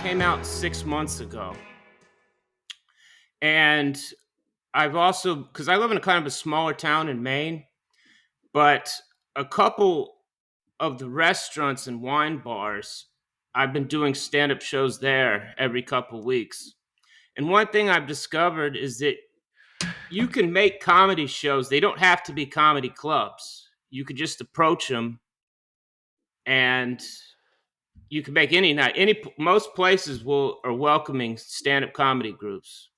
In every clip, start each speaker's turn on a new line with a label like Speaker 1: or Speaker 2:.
Speaker 1: came out 6 months ago, and I've also because I live in a kind of a smaller town in Maine, but a couple of the restaurants and wine bars, I've been doing stand-up shows there every couple weeks. And one thing I've discovered is that you can make comedy shows. They don't have to be comedy clubs. You could just approach them, and you can make any night. Most places will are welcoming stand-up comedy groups.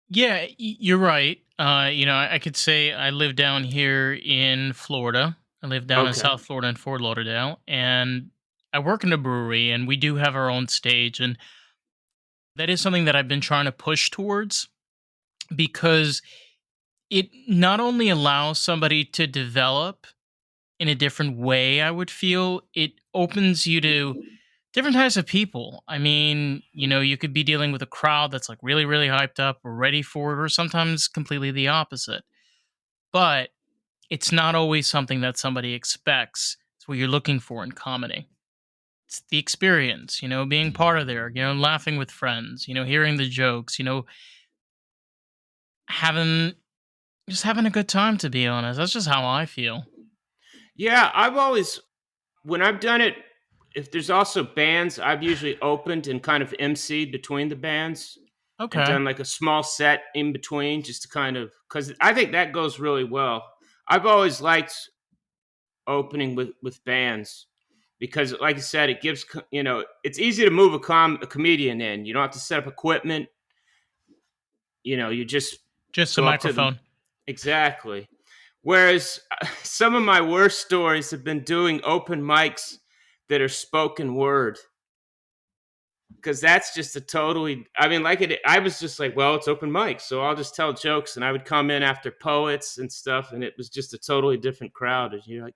Speaker 2: Yeah, you're right. I could say I live down here in Florida. I live down in
Speaker 1: Okay.
Speaker 2: South Florida in Fort Lauderdale, and I work in a brewery, and we do have our own stage, and that is something that I've been trying to push towards because it not only allows somebody to develop in a different way, I would feel it opens you to different types of people. I mean, you could be dealing with a crowd that's like really, really hyped up or ready for it, or sometimes completely the opposite. But it's not always something that somebody expects. It's what you're looking for in comedy. It's the experience, being part of there, laughing with friends, hearing the jokes, having having a good time, to be honest. That's just how I feel.
Speaker 1: Yeah, I've always when I've done it, if there's also bands, I've usually opened and kind of emceed between the bands and
Speaker 2: Okay.
Speaker 1: done like a small set in between just to kind of because I think that goes really well. I've always liked opening with bands because, like I said, it gives it's easy to move a comedian in. You don't have to set up equipment. You just
Speaker 2: Just a
Speaker 1: go up to them.
Speaker 2: microphone.
Speaker 1: Exactly. Whereas some of my worst stories have been doing open mics that are spoken word because that's just a totally. I mean, like it. I was just like, well, it's open mic, so I'll just tell jokes, and I would come in after poets and stuff, and it was just a totally different crowd. And you're like,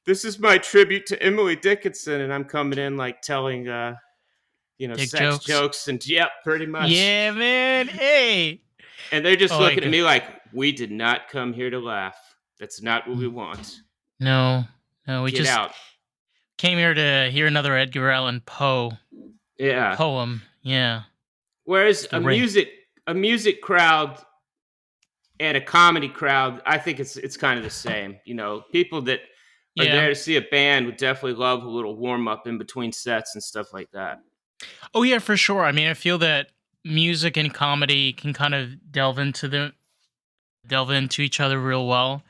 Speaker 1: this is my tribute to Emily Dickinson, and I'm coming in like telling,
Speaker 2: Dick
Speaker 1: sex
Speaker 2: jokes.
Speaker 1: jokes, and yep, pretty much.
Speaker 2: Yeah, man. Hey.
Speaker 1: And they're just
Speaker 2: Oh, I
Speaker 1: looking at
Speaker 2: go.
Speaker 1: me like, we did not come here to laugh. That's not what we
Speaker 2: Mm.
Speaker 1: want.
Speaker 2: No, no, we
Speaker 1: Get
Speaker 2: just
Speaker 1: out.
Speaker 2: came here to hear another Edgar Allan Poe
Speaker 1: Yeah.
Speaker 2: poem. Yeah,
Speaker 1: Whereas
Speaker 2: the ring.
Speaker 1: a music crowd and a comedy crowd, I think it's kind of the same. People that are
Speaker 2: Yeah.
Speaker 1: there to see a band would definitely love a little warm up in between sets and stuff like that.
Speaker 2: Oh yeah, for sure. I mean, I feel that music and comedy can kind of delve into each other real well.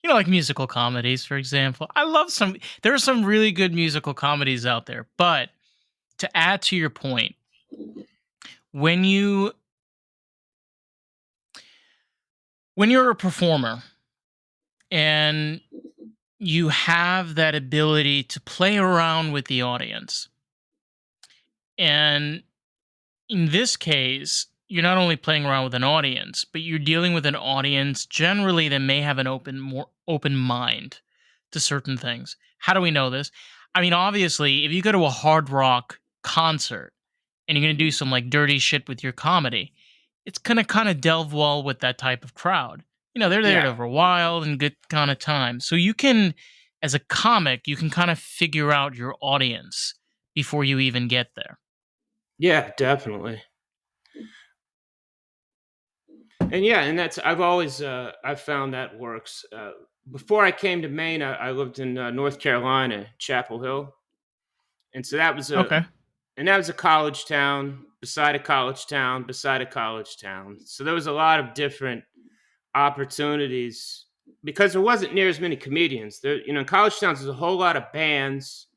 Speaker 2: Like musical comedies, for example. I love some. There are some really good musical comedies out there. But to add to your point, when you when you're a performer and you have that ability to play around with the audience, and in this case, you're not only playing around with an audience, but you're dealing with an audience generally that may have an more open mind to certain things. How do we know this? I mean, obviously, if you go to a hard rock concert and you're going to do some like dirty shit with your comedy, it's going to kind of delve well with that type of crowd. They're there
Speaker 1: Yeah.
Speaker 2: for a while and good kind of time. So you can, as a comic, you can kind of figure out your audience before you even get there.
Speaker 1: Yeah, definitely. And yeah, and that's I've found that works. Before I came to Maine, I lived in North Carolina, Chapel Hill, and so
Speaker 2: Okay.
Speaker 1: that was a college town beside a college town beside a college town. So there was a lot of different opportunities because there wasn't near as many comedians. There, in college towns, there's a whole lot of bands,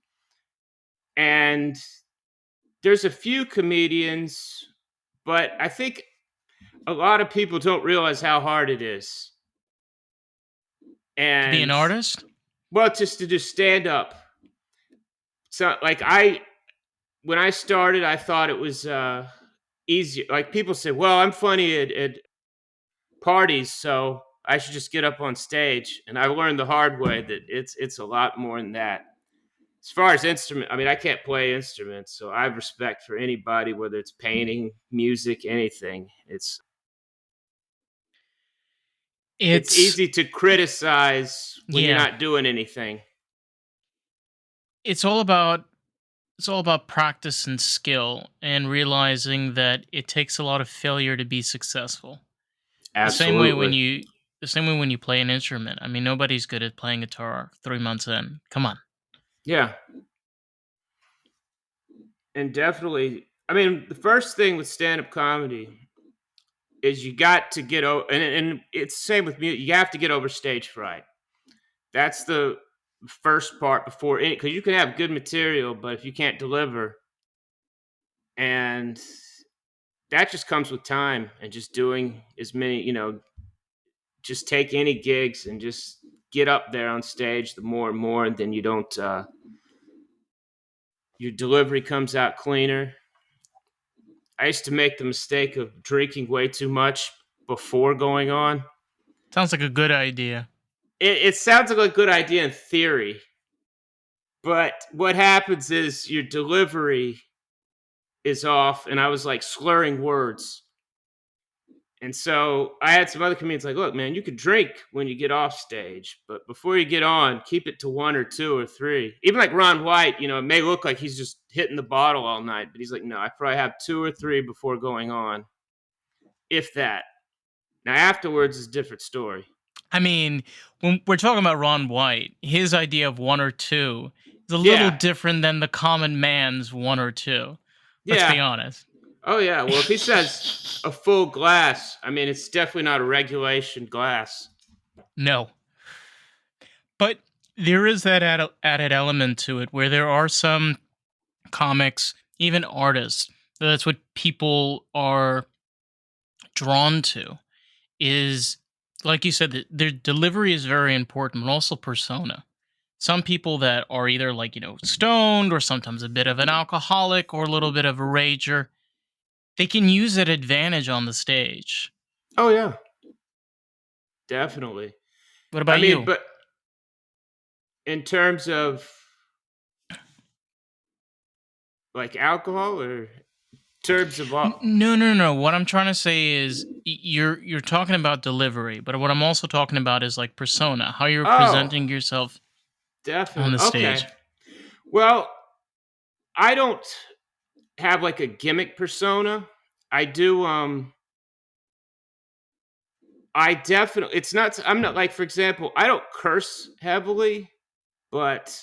Speaker 1: and there's a few comedians, but I think a lot of people don't realize how hard it is.
Speaker 2: To be an
Speaker 1: And
Speaker 2: artist?
Speaker 1: well, just to do stand up. So like when I started, I thought it was easier. Like people say, well, I'm funny at parties, so I should just get up on stage. And I learned the hard way that it's a lot more than that. As far as instrument, I mean, I can't play instruments, so I have respect for anybody, whether it's painting, music, anything. It's
Speaker 2: It's
Speaker 1: easy to criticize when you're
Speaker 2: yeah.
Speaker 1: not doing anything.
Speaker 2: It's all about it's all about practice and skill and realizing that it takes a lot of failure to be successful. The same way when
Speaker 1: Absolutely.
Speaker 2: you the same way when you play an instrument. I mean, nobody's good at playing guitar 3 months in. Come on.
Speaker 1: Yeah, and definitely. I mean, the first thing with stand-up comedy is you got to get over, and it's the same with music. You have to get over stage fright. That's the first part before any, because you can have good material, but if you can't deliver, and that just comes with time and just doing as many, just take any gigs and just get up there on stage the more and more, and then you don't, your delivery comes out cleaner. I used to make the mistake of drinking way too much before going on.
Speaker 2: Sounds like a good idea.
Speaker 1: It sounds like a good idea in theory, but what happens is your delivery is off, and I was like slurring words. And so I had some other comedians like, look, man, you could drink when you get off stage, but before you get on, keep it to one or two or three. Even like Ron White, it may look like he's just hitting the bottle all night, but he's like, no, I probably have two or three before going on, if that. Now afterwards is a different story.
Speaker 2: I mean, when we're talking about Ron White, his idea of one or two is a little
Speaker 1: Yeah,
Speaker 2: different than the common man's one or two. Let's be
Speaker 1: yeah.
Speaker 2: honest.
Speaker 1: Oh yeah. Well, if he says a full glass, I mean, it's definitely not a regulation glass.
Speaker 2: No. But there is that added element to it where there are some comics, even artists, that's what people are drawn to is like you said, their delivery is very important, but also persona. Some people that are either like, stoned or sometimes a bit of an alcoholic or a little bit of a rager, they can use that advantage on the stage.
Speaker 1: Oh yeah, definitely.
Speaker 2: What
Speaker 1: I
Speaker 2: about
Speaker 1: mean,
Speaker 2: you?
Speaker 1: but in terms of like alcohol or terms of all.
Speaker 2: No, no, no. What I'm trying to say is you're talking about delivery, but what I'm also talking about is like persona, how you're
Speaker 1: Oh,
Speaker 2: presenting yourself on
Speaker 1: definitely.
Speaker 2: the
Speaker 1: Okay.
Speaker 2: stage.
Speaker 1: Well, I don't have like a gimmick persona. I do I definitely it's not I'm not like for example, I don't curse heavily, but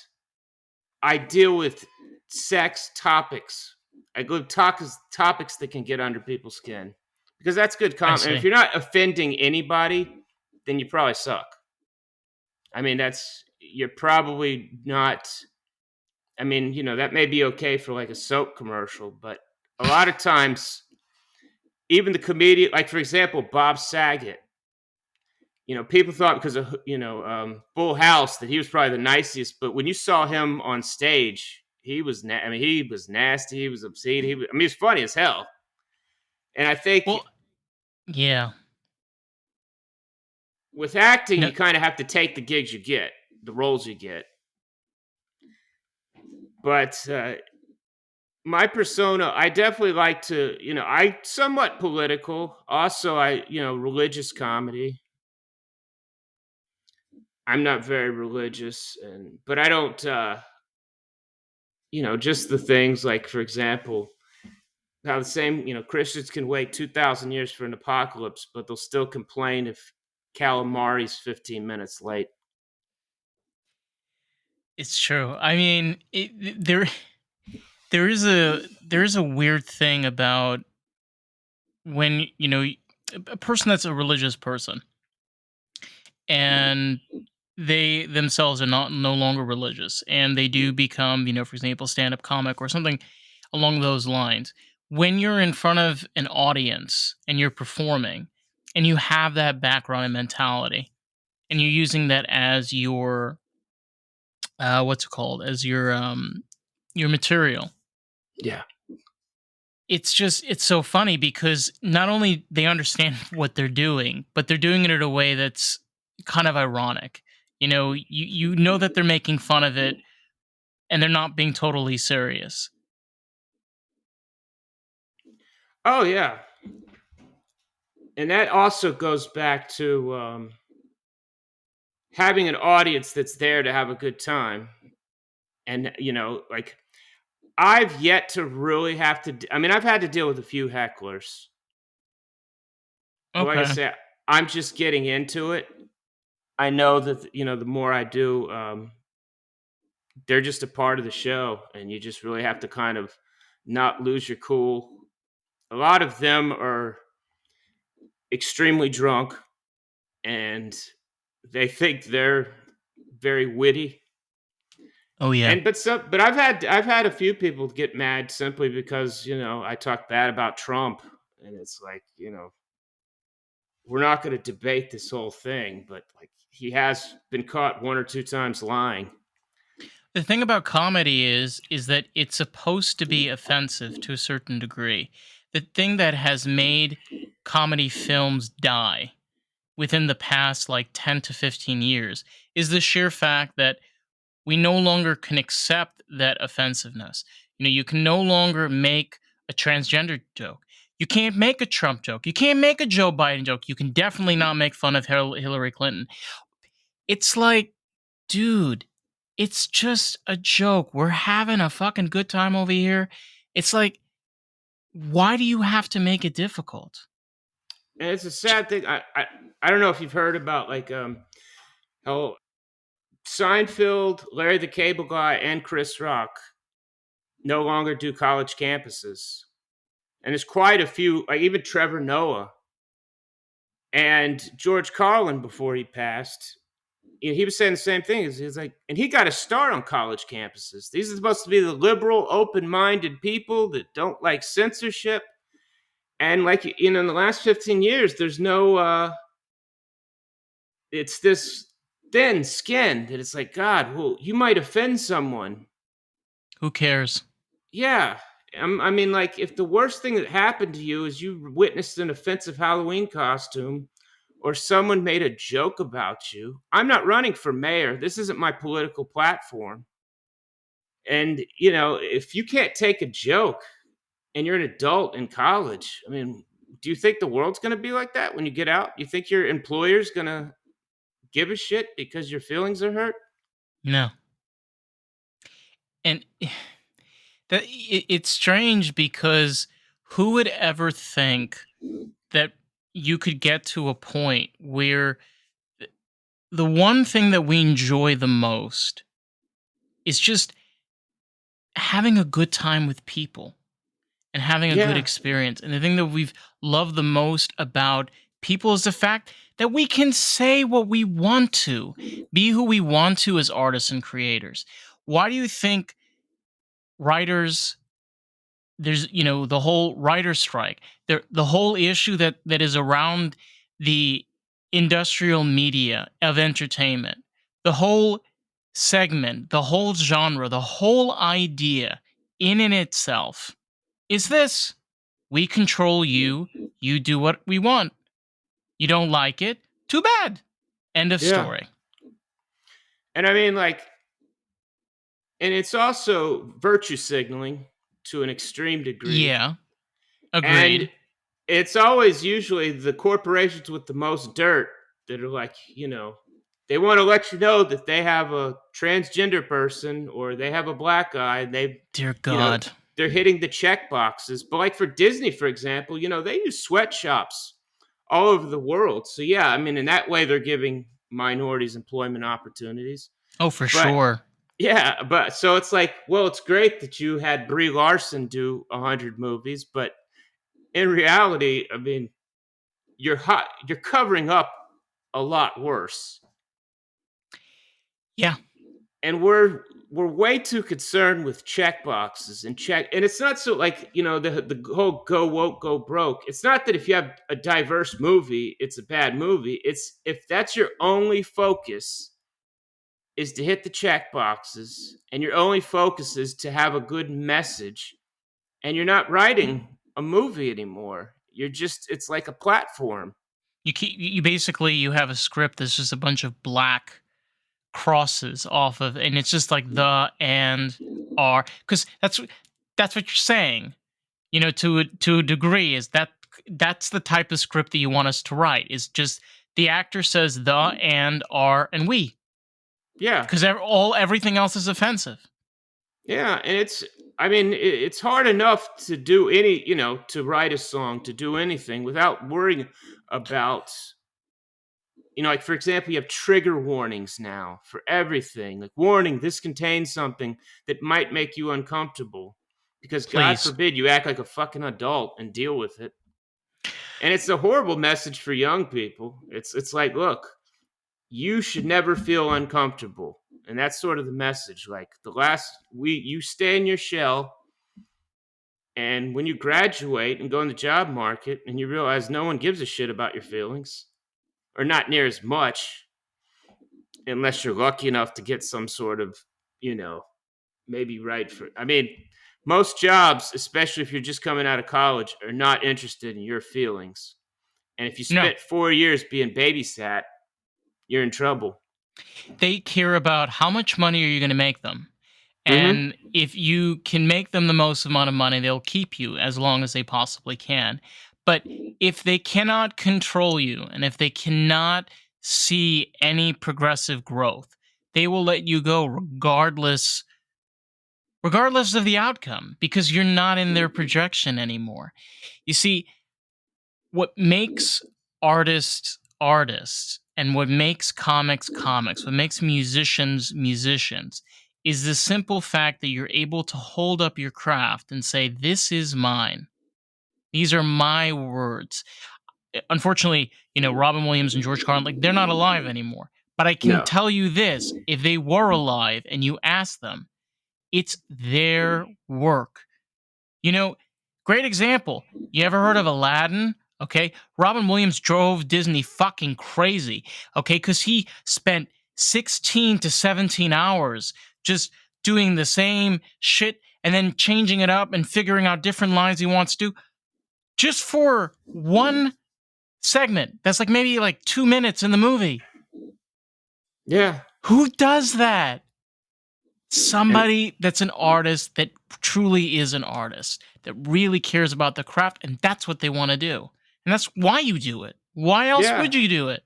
Speaker 1: I deal with sex topics. I go topics that can get under people's skin. Because that's good
Speaker 2: I
Speaker 1: and if
Speaker 2: see.
Speaker 1: you're not offending anybody, then you probably suck. I mean, you're probably not. I mean, that may be okay for like a soap commercial, but a lot of times, even the comedian, like for example, Bob Saget, people thought because of, Full House that he was probably the nicest, but when you saw him on stage, I mean, he was nasty, he was obscene, I mean, he's funny as hell. And I think
Speaker 2: Well, yeah.
Speaker 1: with acting,
Speaker 2: No,
Speaker 1: you kind of have to take the gigs you get, the roles you get. But my persona, I definitely like to, I somewhat political. Also, religious comedy. I'm not very religious, but I don't, just the things like, for example, how the same, Christians can wait 2,000 years for an apocalypse, but they'll still complain if calamari's 15 minutes late.
Speaker 2: it's true. I mean, there is a weird thing about when a person that's a religious person and they themselves are not no longer religious and they do become for example stand-up comic or something along those lines. When you're in front of an audience and you're performing and you have that background and mentality and you're using that as your what's it called, as your material,
Speaker 1: Yeah.
Speaker 2: it's so funny because not only they understand what they're doing, but they're doing it in a way that's kind of ironic. You know that they're making fun of it and they're not being totally serious.
Speaker 1: Oh, yeah. And that also goes back to having an audience that's there to have a good time. And, like, I've yet to really have to. I mean, I've had to deal with a few hecklers, but like I
Speaker 2: Okay.
Speaker 1: said, I'm just getting into it. I know that the more I do, they're just a part of the show, and you just really have to kind of not lose your cool. A lot of them are extremely drunk, and they think they're very witty.
Speaker 2: Oh yeah.
Speaker 1: But I've had a few people get mad simply because I talk bad about Trump, and it's like we're not going to debate this whole thing, but like he has been caught one or two times lying.
Speaker 2: The thing about comedy is that it's supposed to be offensive to a certain degree. The thing that has made comedy films die within the past like 10 to 15 years is the sheer fact that we no longer can accept that offensiveness. You can no longer make a transgender joke. You can't make a Trump joke. You can't make a Joe Biden joke. You can definitely not make fun of Hillary Clinton. It's like, dude, it's just a joke. We're having a fucking good time over here. It's like, why do you have to make it difficult?
Speaker 1: And it's a
Speaker 2: J-
Speaker 1: sad thing. I don't know if you've heard about like how Seinfeld, Larry the Cable Guy, and Chris Rock no longer do college campuses, and there's quite a few. Like even Trevor Noah and George Carlin before he passed. He was saying the same thing. He's like, and he got a start on college campuses. These are supposed to be the liberal, open-minded people that don't like censorship. And like in the last 15 years, there's no. It's this thin skin that it's like, God, well, you might offend someone.
Speaker 2: Who cares?
Speaker 1: Yeah. I mean, like, if the worst thing that happened to you is you witnessed an offensive Halloween costume or someone made a joke about you, I'm not running for mayor. This isn't my political platform. And, if you can't take a joke and you're an adult in college, I mean, do you think the world's going to be like that when you get out? You think your employer's going to give a shit because your feelings are hurt?
Speaker 2: No. And it's strange because who would ever think that you could get to a point where the one thing that we enjoy the most is just having a good time with people and having a good
Speaker 1: Yeah.
Speaker 2: experience. And the thing that we've loved the most about people is the fact that we can say what we want to, be who we want to as artists and creators. Why do you think writers there's the whole writer strike, the whole issue that is around the industrial media of entertainment, the whole segment, the whole genre, the whole idea in and itself is this: we control you, you do what we want, you don't like it, too bad, end of
Speaker 1: Yeah.
Speaker 2: story.
Speaker 1: And I mean, like, and it's also virtue signaling to an extreme degree.
Speaker 2: Yeah,
Speaker 1: And
Speaker 2: agreed.
Speaker 1: it's always usually the corporations with the most dirt that are like, they want to let you know that they have a transgender person or they have a black guy and
Speaker 2: Dear
Speaker 1: you know,
Speaker 2: god.
Speaker 1: they're hitting the check boxes. But like for Disney, for example, they use sweatshops all over the world. So yeah, I mean, in that way, they're giving minorities employment opportunities.
Speaker 2: Oh, for
Speaker 1: But
Speaker 2: sure.
Speaker 1: yeah, but so it's like, well, it's great that you had Brie Larson do 100 movies, but in reality, I mean, you're covering up a lot worse.
Speaker 2: Yeah.
Speaker 1: And we're way too concerned with check boxes and it's not so like, the whole go woke go broke. It's not that if you have a diverse movie, it's a bad movie. It's if that's your only focus is to hit the check boxes and your only focus is to have a good message and you're not writing a movie anymore. It's like a platform.
Speaker 2: You basically you have a script that's just a bunch of black crosses off of, and it's just like the and are, because that's what you're saying, to a degree, is that's the type of script that you want us to write, is just the actor says the and are and we,
Speaker 1: Yeah.
Speaker 2: because everything else is offensive.
Speaker 1: Yeah, and I mean, it's hard enough to do any, to write a song, to do anything without worrying about, like for example, you have trigger warnings now for everything. Like, warning, this contains something that might make you uncomfortable. Because God
Speaker 2: Please.
Speaker 1: forbid you act like a fucking adult and deal with it. And it's a horrible message for young people. It's like, look, you should never feel uncomfortable. And that's sort of the message. Like, you stay in your shell, and when you graduate and go in the job market and you realize no one gives a shit about your feelings, or not near as much, unless you're lucky enough to get some sort of, you know, maybe right for, I mean, most jobs, especially if you're just coming out of college, are not interested in your feelings. And if you
Speaker 2: No.
Speaker 1: spent 4 years being babysat, you're in trouble.
Speaker 2: They care about how much money are you going to make them.
Speaker 1: Mm-hmm.
Speaker 2: And if you can make them the most amount of money, they'll keep you as long as they possibly can. But if they cannot control you and if they cannot see any progressive growth, they will let you go regardless of the outcome because you're not in their projection anymore. You see, what makes artists artists and what makes comics comics, what makes musicians musicians, is the simple fact that you're able to hold up your craft and say, "This is mine. These are my words." Unfortunately, Robin Williams and George Carlin, like they're not alive anymore. But I can
Speaker 1: No.
Speaker 2: tell you this: if they were alive and you ask them, it's their work. You know, Great example. You ever heard of Aladdin? Okay. Robin Williams drove Disney fucking crazy. Okay. Because he spent 16 to 17 hours just doing the same shit and then changing it up and figuring out different lines he wants to just for one segment. That's like maybe like 2 minutes in the movie.
Speaker 1: Yeah.
Speaker 2: Who does that?
Speaker 1: And
Speaker 2: Somebody that's an artist that truly is an artist that really cares about the craft and that's what they want to do and that's why you do it. Why else
Speaker 1: yeah.
Speaker 2: would you do it?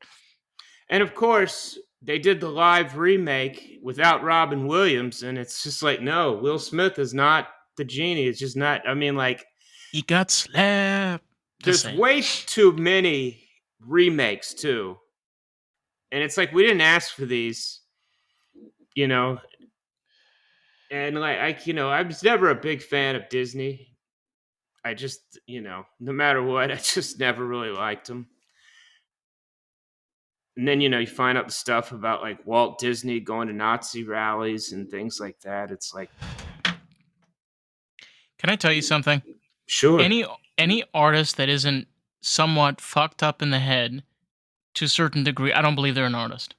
Speaker 1: And of course, they did the live remake without Robin Williams, and it's just like, no, Will Smith is not the genie. It's just not. I mean, like,
Speaker 2: He got slapped. Just
Speaker 1: there's
Speaker 2: saying.
Speaker 1: way too many remakes too, and it's like we didn't ask for these, you know. And like, I was never a big fan of Disney. I just, no matter what, I just never really liked them. And then, you find out the stuff about like Walt Disney going to Nazi rallies and things like that. It's like,
Speaker 2: Can I tell you something?
Speaker 1: sure.
Speaker 2: Any artist that isn't somewhat fucked up in the head to a certain degree, I don't believe they're an artist.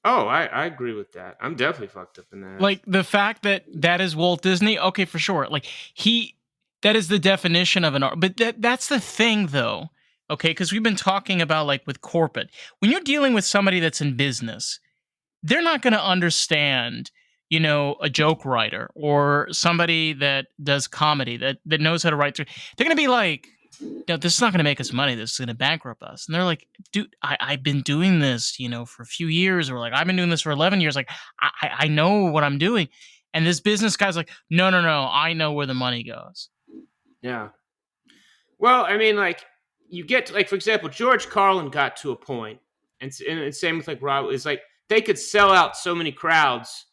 Speaker 1: Oh, I agree with that. I'm definitely fucked up in that.
Speaker 2: Like the fact that that is Walt Disney, okay, for sure. Like he, that is the definition of an art. But that's the thing, though. Okay, because we've been talking about like with corporate. When you're dealing with somebody that's in business, they're not going to understand, a joke writer or somebody that does comedy that knows how to write through. They're going to be like, no, this is not going to make us money. This is going to bankrupt us. And they're like, dude, I've been doing this, for a few years, or like, I've been doing this for 11 years. Like, I know what I'm doing. And this business guy's like, no, no, no. I know where the money goes.
Speaker 1: Yeah. Well, I mean, like, you get to, like, for example, George Carlin got to a point, and same with like Rob. It's like they could sell out so many crowds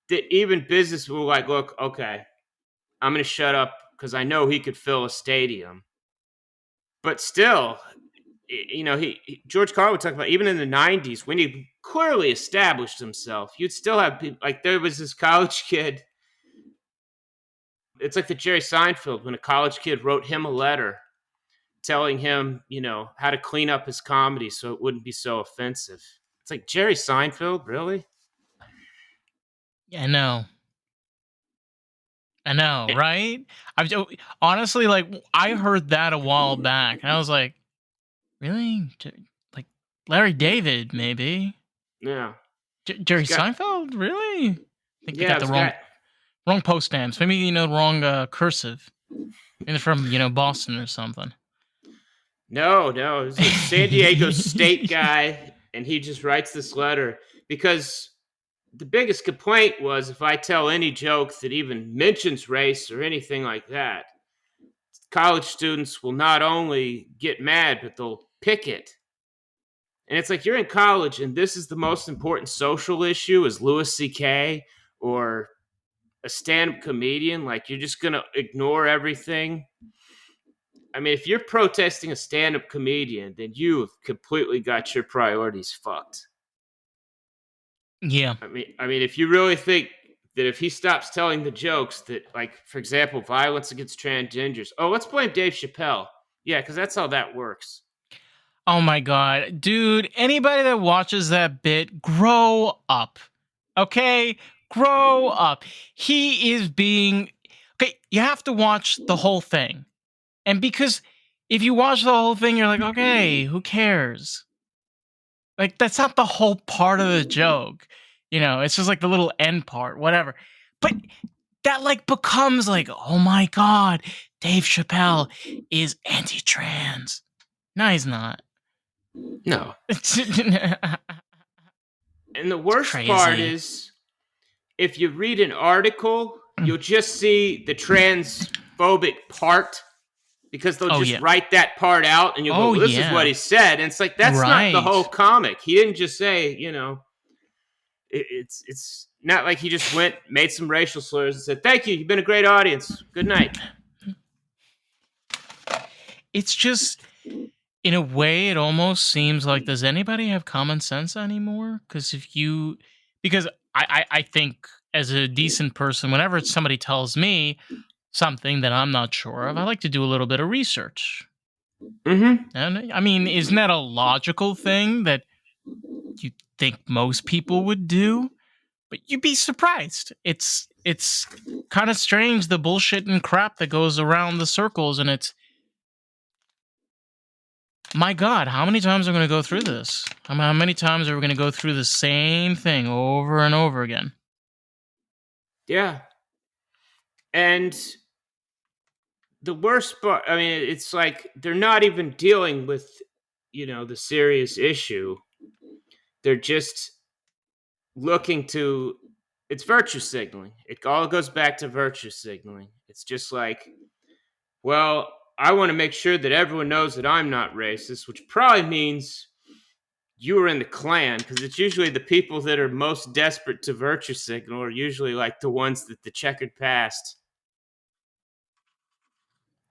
Speaker 1: that even business were like, look, okay, I'm going to shut up because I know he could fill a stadium. But still, George Carlin would talk about even in the '90s when he clearly established himself. You'd still have people like there was this college kid. It's like the Jerry Seinfeld when a college kid wrote him a letter telling him, how to clean up his comedy so it wouldn't be so offensive. It's like Jerry Seinfeld, really?
Speaker 2: Yeah, I know,
Speaker 1: Eh,
Speaker 2: right? Honestly, like, I heard that a while back, and I was like, really? Like, Larry David, maybe?
Speaker 1: Yeah,
Speaker 2: Jerry
Speaker 1: he's got
Speaker 2: Seinfeld? Really? I think they
Speaker 1: yeah,
Speaker 2: got the
Speaker 1: he's
Speaker 2: wrong
Speaker 1: got
Speaker 2: wrong post stamps. Maybe wrong cursive. Maybe they're from Boston or something.
Speaker 1: no, he's a San Diego State guy, and he just writes this letter because the biggest complaint was if I tell any joke that even mentions race or anything like that, college students will not only get mad, but they'll pick it. And it's like you're in college and this is the most important social issue is Louis C.K. or a stand-up comedian. Like you're just gonna ignore everything. I mean, if you're protesting a stand-up comedian, then you've completely got your priorities fucked.
Speaker 2: Yeah.
Speaker 1: I mean, if you really think that if he stops telling the jokes that, like, for example, violence against transgenders, oh, let's blame Dave Chappelle. Yeah, because that's how that works.
Speaker 2: Oh my god, dude, anybody that watches that bit, grow up. Okay? Grow up. He is being okay, you have to watch the whole thing. And because if you watch the whole thing, you're like, okay, who cares? Like, that's not the whole part of the joke. It's just like the little end part, whatever. But that like becomes like, oh my god, Dave Chappelle is anti-trans. No, he's not.
Speaker 1: No.
Speaker 2: It's
Speaker 1: And the worst part
Speaker 2: crazy.
Speaker 1: is if you read an article, you'll just see the transphobic part because they'll
Speaker 2: Oh
Speaker 1: just
Speaker 2: yeah.
Speaker 1: write that part out and you'll go,
Speaker 2: Oh
Speaker 1: well, this is what
Speaker 2: yeah.
Speaker 1: he said. And it's like, that's not the whole
Speaker 2: Right.
Speaker 1: comic. He didn't just say, it's not like he just went, made some racial slurs and said, thank you. You've been a great audience. Good night.
Speaker 2: It's just in a way it almost seems like, does anybody have common sense anymore? Because I think as a decent person, whenever somebody tells me something that I'm not sure of, I like to do a little bit of research.
Speaker 1: Mm-hmm.
Speaker 2: And I mean, isn't that a logical thing that you think most people would do? But you'd be surprised. It's kind of strange, the bullshit and crap that goes around the circles, and it's, my God, how many times are we going to go through this? How many times are we going to go through the same thing over and over again?
Speaker 1: Yeah. And the worst part, I mean, it's like they're not even dealing with, the serious issue. They're just looking to, it's virtue signaling. It all goes back to virtue signaling. It's just like, well, I want to make sure that everyone knows that I'm not racist, which probably means you were in the Klan because it's usually the people that are most desperate to virtue signal are usually like the ones that the checkered past.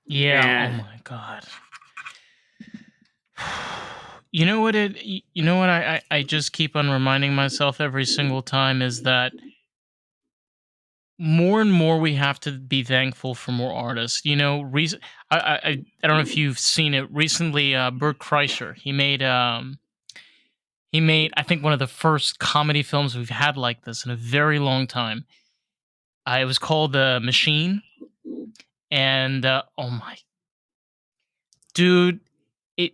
Speaker 2: Yeah, oh
Speaker 1: And
Speaker 2: my God. You know what I just keep on reminding myself every single time is that more and more we have to be thankful for more artists. I don't know if you've seen it recently. Bert Kreischer, he made I think one of the first comedy films we've had like this in a very long time. It was called The Machine, and oh my dude, it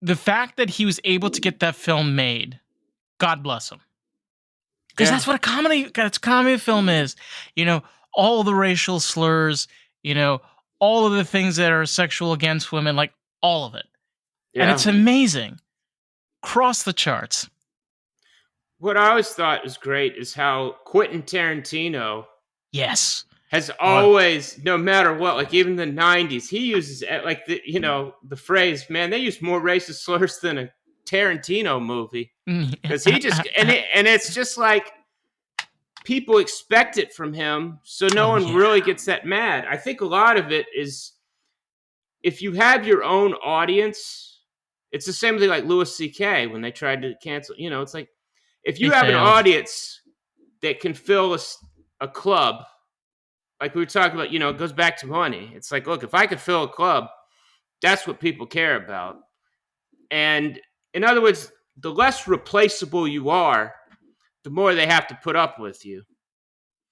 Speaker 2: the fact that he was able to get that film made, God bless him. Because
Speaker 1: yeah,
Speaker 2: that's what a comedy film is. You know, all the racial slurs, you know, all of the things that are sexual against women, like all of it. And
Speaker 1: yeah.
Speaker 2: it's amazing. Cross the charts.
Speaker 1: What I always thought was great is how Quentin Tarantino
Speaker 2: Yes.
Speaker 1: has
Speaker 2: Oh,
Speaker 1: always, no matter what, like even the '90s, he uses like the phrase, "Man, they use more racist slurs than a Tarantino movie," because he just and it's just like people expect it from him, so no
Speaker 2: oh
Speaker 1: one
Speaker 2: yeah.
Speaker 1: really gets that mad. I think a lot of it is if you have your own audience, it's the same thing like Louis C.K. when they tried to cancel. It's like if
Speaker 2: They
Speaker 1: you have an
Speaker 2: failed.
Speaker 1: audience that can fill a club, like we were talking about, it goes back to money. It's like, look, if I could fill a club, that's what people care about. And in other words, the less replaceable you are, the more they have to put up with you.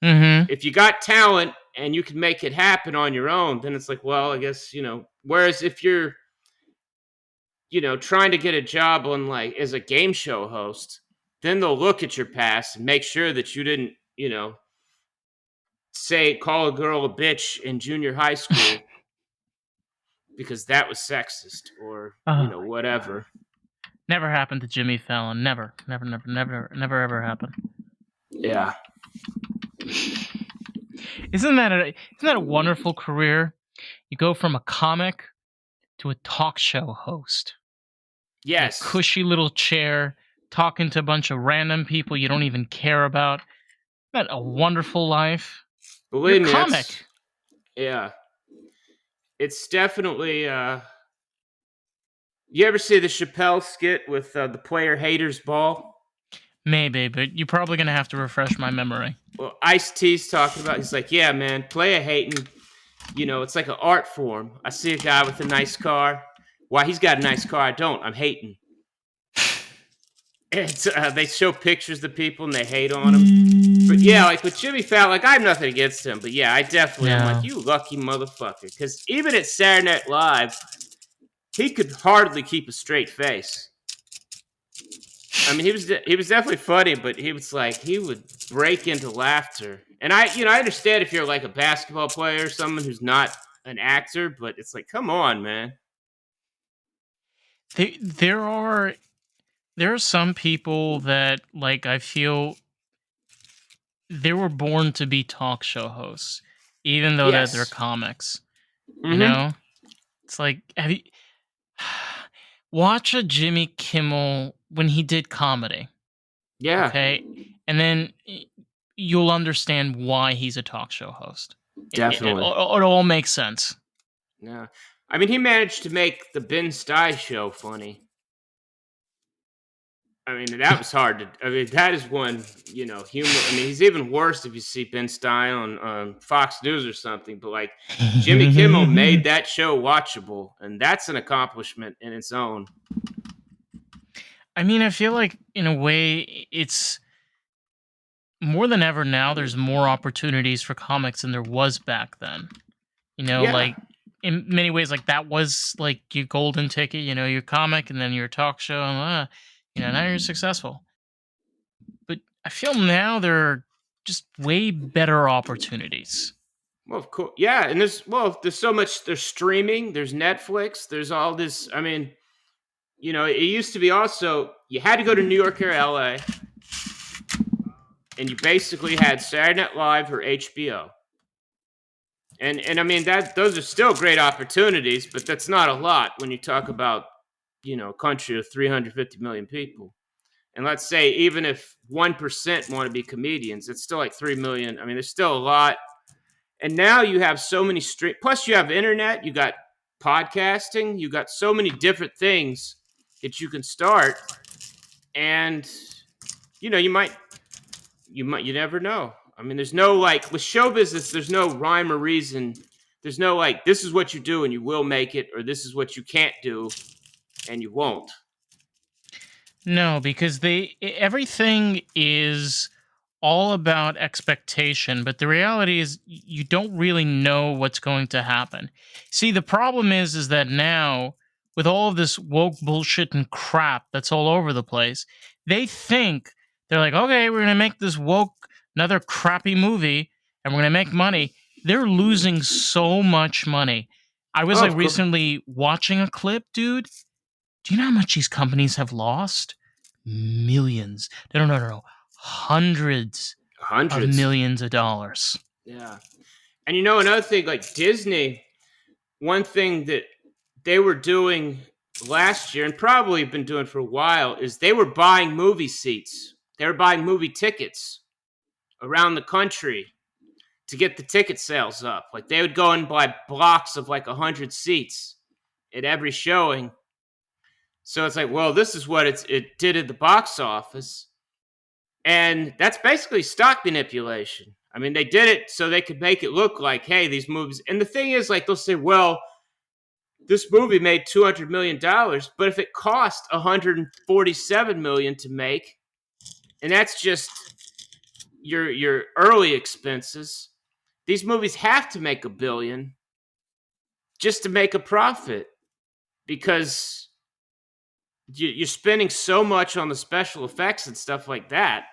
Speaker 2: Mm-hmm.
Speaker 1: If you got talent and you can make it happen on your own, then it's like, well, I guess, whereas if you're, trying to get a job on like as a game show host, then they'll look at your past and make sure that you didn't, say call a girl a bitch in junior high school because that was sexist or,
Speaker 2: Oh my God.
Speaker 1: whatever.
Speaker 2: Never happened to Jimmy Fallon. Never. Never, never, never, never ever happened.
Speaker 1: Yeah.
Speaker 2: Isn't that a wonderful career? You go from a comic to a talk show host in a
Speaker 1: Yes.
Speaker 2: cushy little chair, talking to a bunch of random people you don't even care about. Isn't that a wonderful life? You're a
Speaker 1: Believe me, that's
Speaker 2: comic.
Speaker 1: yeah. It's definitely you ever see the Chappelle skit with the player haters ball?
Speaker 2: Maybe, but you're probably gonna have to refresh my memory.
Speaker 1: Well, Ice-T's talking about, he's like, yeah, man, player hating, it's like an art form. I see a guy with a nice car. Why, he's got a nice car, I don't. I'm hating. It's, they show pictures of people and they hate on him. But yeah, like with Jimmy Fallon, like I have nothing against him, but yeah, I definitely, I'm like,
Speaker 2: No.
Speaker 1: you lucky motherfucker. Because even at Saturday Night Live, he could hardly keep a straight face. I mean, he was definitely funny, but he was like he would break into laughter. And I understand if you're like a basketball player, someone who's not an actor, but it's like, come on, man.
Speaker 2: There are some people that like I feel they were born to be talk show hosts, even though that they're
Speaker 1: Yes.
Speaker 2: comics. You
Speaker 1: Mm-hmm.
Speaker 2: know, it's like have you watch a Jimmy Kimmel when he did comedy,
Speaker 1: Yeah,
Speaker 2: okay, and then you'll understand why he's a talk show host.
Speaker 1: definitely.
Speaker 2: It all makes sense.
Speaker 1: Yeah. I mean, he managed to make the Ben Stye show funny. I mean, that was hard to. I mean, that is one, humor. I mean, he's even worse if you see Ben Stein on Fox News or something. But like, Jimmy Kimmel made that show watchable, and that's an accomplishment in its own.
Speaker 2: I mean, I feel like in a way it's more than ever now. There's more opportunities for comics than there was back then.
Speaker 1: Yeah.
Speaker 2: Like in many ways, like that was like your golden ticket. Your comic, and then your talk show, and now you're successful. But I feel now there are just way better opportunities.
Speaker 1: Well, of course. Yeah, and there's so much. There's streaming. There's Netflix. There's all this. I mean, it used to be also you had to go to New York or LA, and you basically had Saturday Night Live or HBO. And I mean that those are still great opportunities, but that's not a lot when you talk about a country of 350 million people. And let's say even if 1% want to be comedians, it's still like 3 million. I mean, there's still a lot. And now you have so many stream. Plus, you have internet. You got podcasting. You got so many different things that you can start. And you never know. I mean, there's no like with show business. There's no rhyme or reason. There's no like this is what you do and you will make it, or this is what you can't do and you won't.
Speaker 2: No, because everything is all about expectation, but the reality is you don't really know what's going to happen. See, the problem is that now with all of this woke bullshit and crap that's all over the place, they think they're like, okay, we're gonna make this woke another crappy movie and we're gonna make money. They're losing so much money. I was
Speaker 1: Oh,
Speaker 2: like
Speaker 1: of course,
Speaker 2: recently watching a clip, dude. Do you know how much these companies have lost? Millions. No, no, no, no. Hundreds of
Speaker 1: hundreds.
Speaker 2: millions of dollars.
Speaker 1: Yeah, and another thing like Disney. One thing that they were doing last year and probably been doing for a while is they were buying movie seats. They were buying movie tickets around the country to get the ticket sales up. Like they would go and buy blocks of like 100 seats at every showing. So it's like, well, this is what it did at the box office. And that's basically stock manipulation. I mean, they did it so they could make it look like, hey, these movies. And the thing is, like, they'll say, well, this movie made $200 million, but if it cost 147 million to make, and that's just your early expenses, these movies have to make $1 billion just to make a profit because you're spending so much on the special effects and stuff like that.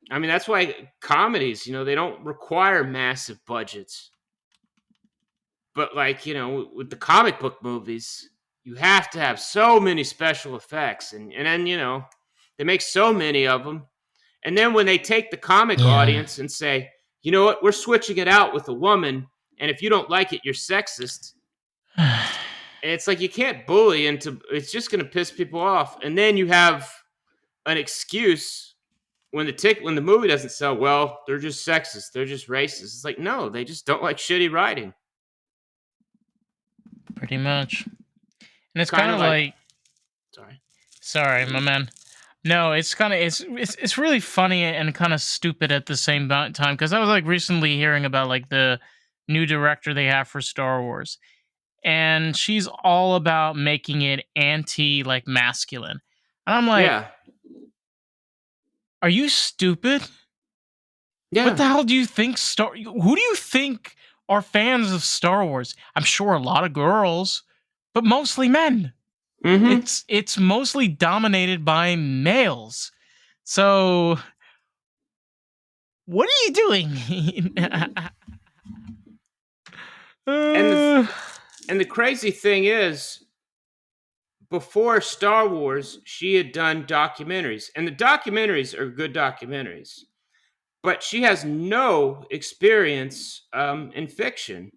Speaker 1: I mean, that's why comedies, they don't require massive budgets. But like, with the comic book movies, you have to have so many special effects and then, they make so many of them. And then when they take the comic
Speaker 2: Yeah.
Speaker 1: audience and say, you know what, we're switching it out with a woman, and if you don't like it, you're sexist. It's like you can't bully into. It's just going to piss people off, and then you have an excuse when the movie doesn't sell well. They're just sexist. They're just racist. It's like no, they just don't like shitty writing.
Speaker 2: Pretty much. And it's
Speaker 1: Kind
Speaker 2: kind
Speaker 1: of
Speaker 2: of
Speaker 1: like
Speaker 2: like,
Speaker 1: sorry.
Speaker 2: sorry, my man. No, it's kind of it's really funny and kind of stupid at the same time because I was like recently hearing about like the new director they have for Star Wars, and she's all about making it anti like masculine, and I'm like,
Speaker 1: Yeah,
Speaker 2: are you stupid? What
Speaker 1: yeah.
Speaker 2: the hell do you think who do you think are fans of Star Wars? I'm sure a lot of girls, but mostly men.
Speaker 1: Mm-hmm.
Speaker 2: It's mostly dominated by males. So, what are you doing?
Speaker 1: And
Speaker 2: Uh,
Speaker 1: the crazy thing is, before Star Wars, she had done documentaries, and the documentaries are good documentaries. But she has no experience in fiction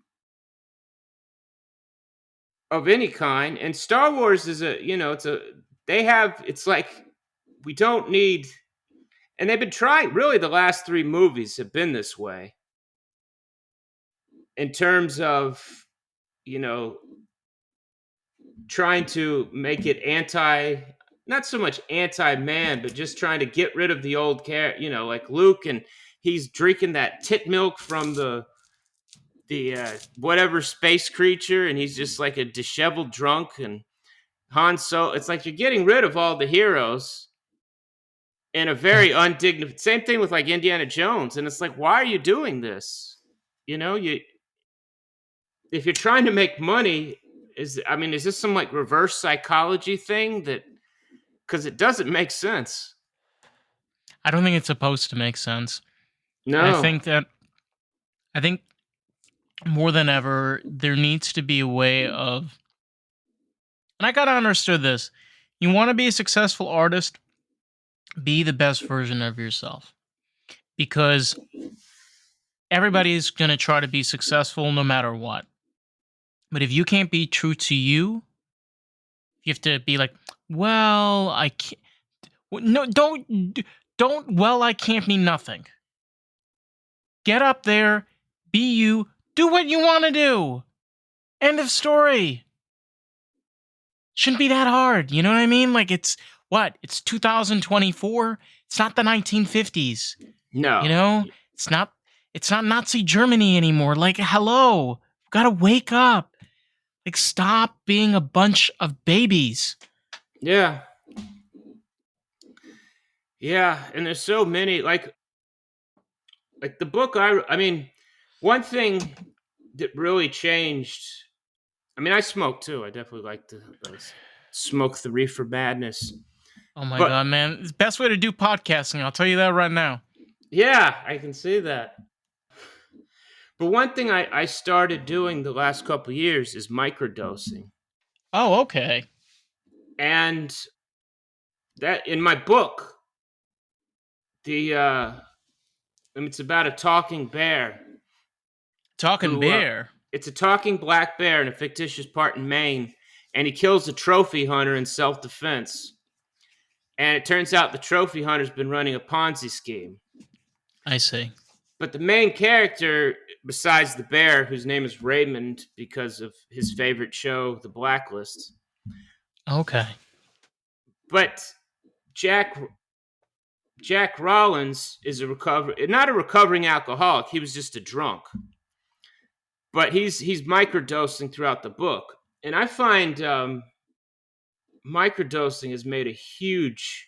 Speaker 1: of any kind. And Star Wars is it's like we don't need, and they've been trying. Really, the last three movies have been this way in terms of you know trying to make it not so much anti-man, but just trying to get rid of the old like Luke, and he's drinking that tit milk from the whatever space creature, and he's just like a disheveled drunk. And Han Solo, it's like you're getting rid of all the heroes in a very undignified. Same thing with like Indiana Jones, and it's like, why are you doing this? You if you're trying to make money, is this some like reverse psychology thing that because it doesn't make sense?
Speaker 2: I don't think it's supposed to make sense. I
Speaker 1: No,
Speaker 2: think that I think more than ever there needs to be a way of, and I gotta understood this. You want to be a successful artist, be the best version of yourself because everybody's gonna try to be successful no matter what. But if you can't be true to you, you have to be like, well, I can't. No, don't. Well, I can't mean nothing. Get up there, be you, do what you want to do. End of story. Shouldn't be that hard. You know what I mean? Like it's what? It's 2024. It's not the 1950s. You
Speaker 1: no,
Speaker 2: know? It's not. It's not Nazi Germany anymore. Like hello, gotta wake up. Like stop being a bunch of babies.
Speaker 1: yeah, yeah. And there's so many like the book. One thing that really changed. I mean, I smoke too. I definitely like to smoke the reefer madness.
Speaker 2: Oh my
Speaker 1: But
Speaker 2: god, man! It's the best way to do podcasting. I'll tell you that right now.
Speaker 1: yeah, I can see that. But one thing I started doing the last couple of years is microdosing.
Speaker 2: Oh, okay.
Speaker 1: And that in my book, it's about a talking bear
Speaker 2: Talking
Speaker 1: who
Speaker 2: bear.
Speaker 1: it's a talking black bear in a fictitious part in Maine, and he kills a trophy hunter in self-defense. And it turns out the trophy hunter's been running a Ponzi scheme.
Speaker 2: I see.
Speaker 1: But the main character, besides the bear, whose name is Raymond because of his favorite show, The Blacklist,
Speaker 2: Okay.
Speaker 1: but Jack Jack Rollins is not a recovering alcoholic. He was just a drunk, but he's microdosing throughout the book, and I find microdosing has made a huge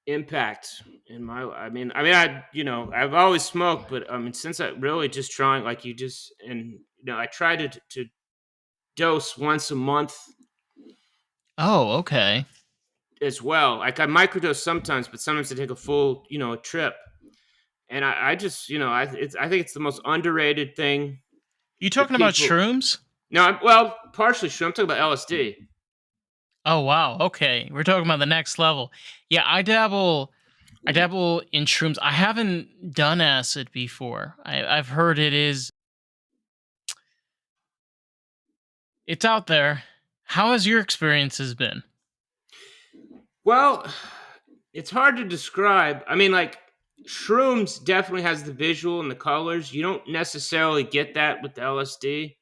Speaker 1: impact in my life. I've always smoked, but since I really just trying like you just and I try to dose once a month
Speaker 2: Oh, okay.
Speaker 1: as well. Like I microdose sometimes, but sometimes I take a full a trip. And I just I think it's the most underrated thing
Speaker 2: You
Speaker 1: that
Speaker 2: talking about
Speaker 1: people.
Speaker 2: shrooms?
Speaker 1: No, well, partially true. I'm talking about LSD.
Speaker 2: Oh wow. Okay. We're talking about the next level. Yeah, I dabble in shrooms. I haven't done acid before. I've heard it's out there. How has your experiences been?
Speaker 1: Well, it's hard to describe. I mean, like, shrooms definitely has the visual and the colors. You don't necessarily get that with the LSD,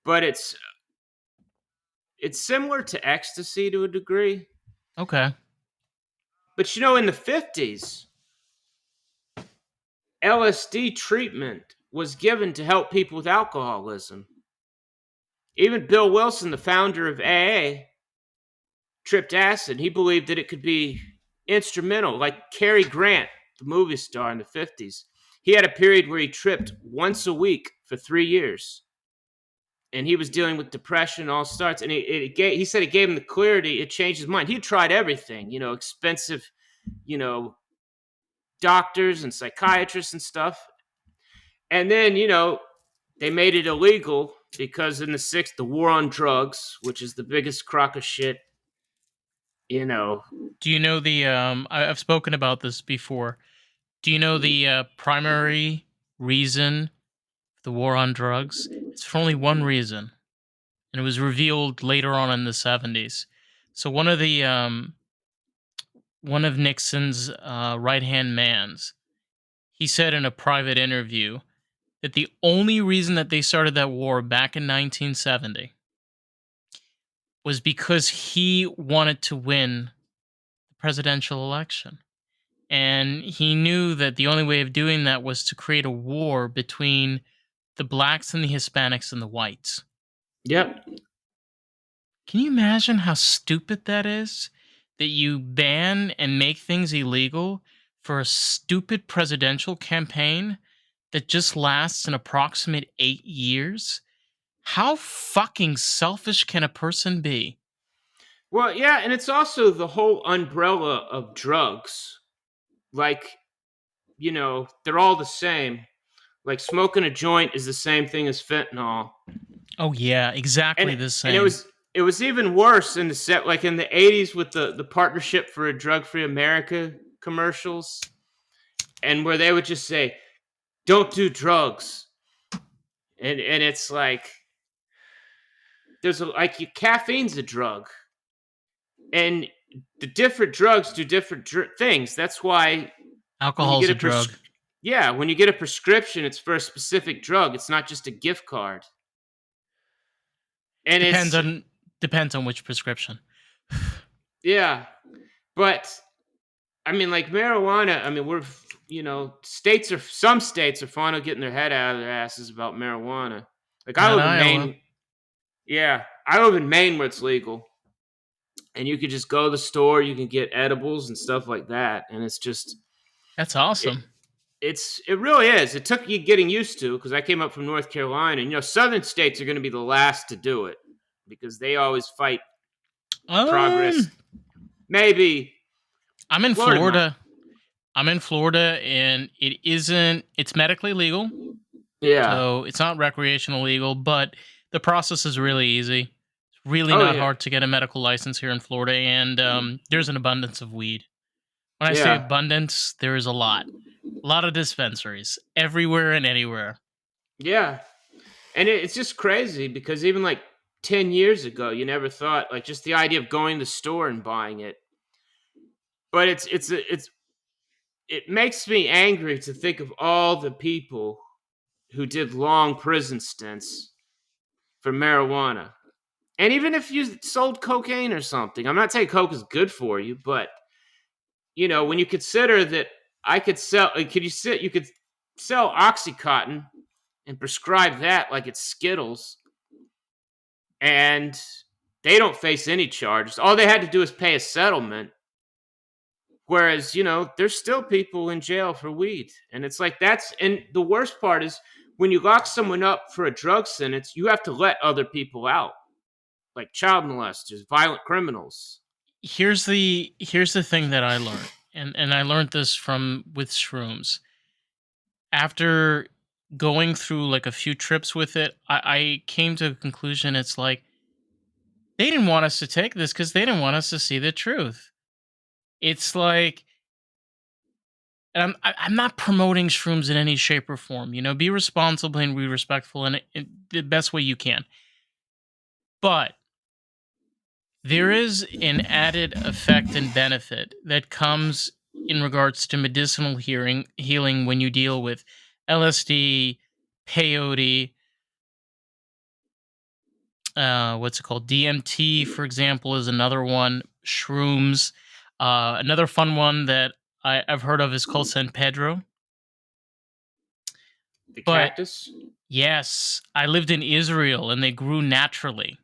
Speaker 1: but it's similar to ecstasy to a degree.
Speaker 2: Okay.
Speaker 1: But in the 50s, LSD treatment was given to help people with alcoholism. Even Bill Wilson, the founder of AA, tripped acid. He believed that it could be instrumental, like Cary Grant, the movie star in the 50s. He had a period where he tripped once a week for 3 years. And he was dealing with depression, all starts. And he said it gave him the clarity. It changed his mind. He tried everything, expensive, you know, doctors and psychiatrists and stuff. And then, they made it illegal because in the sixth, the war on drugs, which is the biggest crock of shit, you know.
Speaker 2: Do you know I've spoken about this before. Do you know the primary reason for the war on drugs? It's for only one reason, and it was revealed later on in the 70s. So one of Nixon's right-hand mans, he said in a private interview that the only reason that they started that war back in 1970 was because he wanted to win the presidential election. And he knew that the only way of doing that was to create a war between the blacks and the Hispanics and the whites.
Speaker 1: Yep.
Speaker 2: Can you imagine how stupid that is? That you ban and make things illegal for a stupid presidential campaign that just lasts an approximate 8 years? How fucking selfish can a person be?
Speaker 1: Well, yeah, and it's also the whole umbrella of drugs. Like, they're all the same. Like smoking a joint is the same thing as fentanyl.
Speaker 2: Oh, yeah,
Speaker 1: And
Speaker 2: exactly the
Speaker 1: and it
Speaker 2: same.
Speaker 1: was it was even worse in the set like in the 80s with the partnership for a drug-free America commercials and where they would just say, "Don't do drugs." And it's like caffeine's a drug. And the different drugs do different things. That's why when you
Speaker 2: Alcohol's
Speaker 1: get
Speaker 2: a drug.
Speaker 1: when you get a prescription, it's for a specific drug. It's not just a gift card. And
Speaker 2: Depends
Speaker 1: it's
Speaker 2: on depends on which prescription.
Speaker 1: yeah, but I mean, like marijuana. I mean, some states are finally getting their head out of their asses about marijuana. Like I
Speaker 2: Not
Speaker 1: live in
Speaker 2: Iowa.
Speaker 1: Maine. Yeah, I live in Maine where it's legal, and you could just go to the store. You can get edibles and stuff like that, and it's just
Speaker 2: That's
Speaker 1: it,
Speaker 2: awesome.
Speaker 1: it really is. It took you getting used to because I came up from North Carolina, and southern states are going to be the last to do it because they always fight progress.
Speaker 2: Um,
Speaker 1: Maybe
Speaker 2: I'm in
Speaker 1: Florida might.
Speaker 2: Florida. I'm in Florida, and it's medically legal,
Speaker 1: Yeah.
Speaker 2: so it's not recreational legal, but the process is really easy. It's really
Speaker 1: Oh
Speaker 2: not
Speaker 1: yeah.
Speaker 2: hard to get a medical license here in Florida, and there's an abundance of weed. When I say
Speaker 1: Yeah.
Speaker 2: abundance, there is a lot of dispensaries everywhere and anywhere.
Speaker 1: Yeah. And it's just crazy because even like 10 years ago, you never thought like just the idea of going to the store and buying it. But it makes me angry to think of all the people who did long prison stints for marijuana. And even if you sold cocaine or something, I'm not saying coke is good for you, but when you consider that I could sell, you could sell OxyContin and prescribe that like it's Skittles, and they don't face any charges. All they had to do is pay a settlement. Whereas, there's still people in jail for weed. And it's like and the worst part is when you lock someone up for a drug sentence, you have to let other people out, like child molesters, violent criminals.
Speaker 2: Here's the thing that I learned, and I learned this from with shrooms. After going through like a few trips with it, I came to a conclusion. It's like they didn't want us to take this because they didn't want us to see the truth. It's like, and I'm not promoting shrooms in any shape or form. You know, be responsible and be respectful in the best way you can. But there is an added effect and benefit that comes in regards to medicinal healing when you deal with LSD, peyote, what's it called? DMT, for example, is another one. Shrooms. Another fun one that I've heard of is called San Pedro.
Speaker 1: The
Speaker 2: But
Speaker 1: cactus.
Speaker 2: yes, I lived in Israel and they grew naturally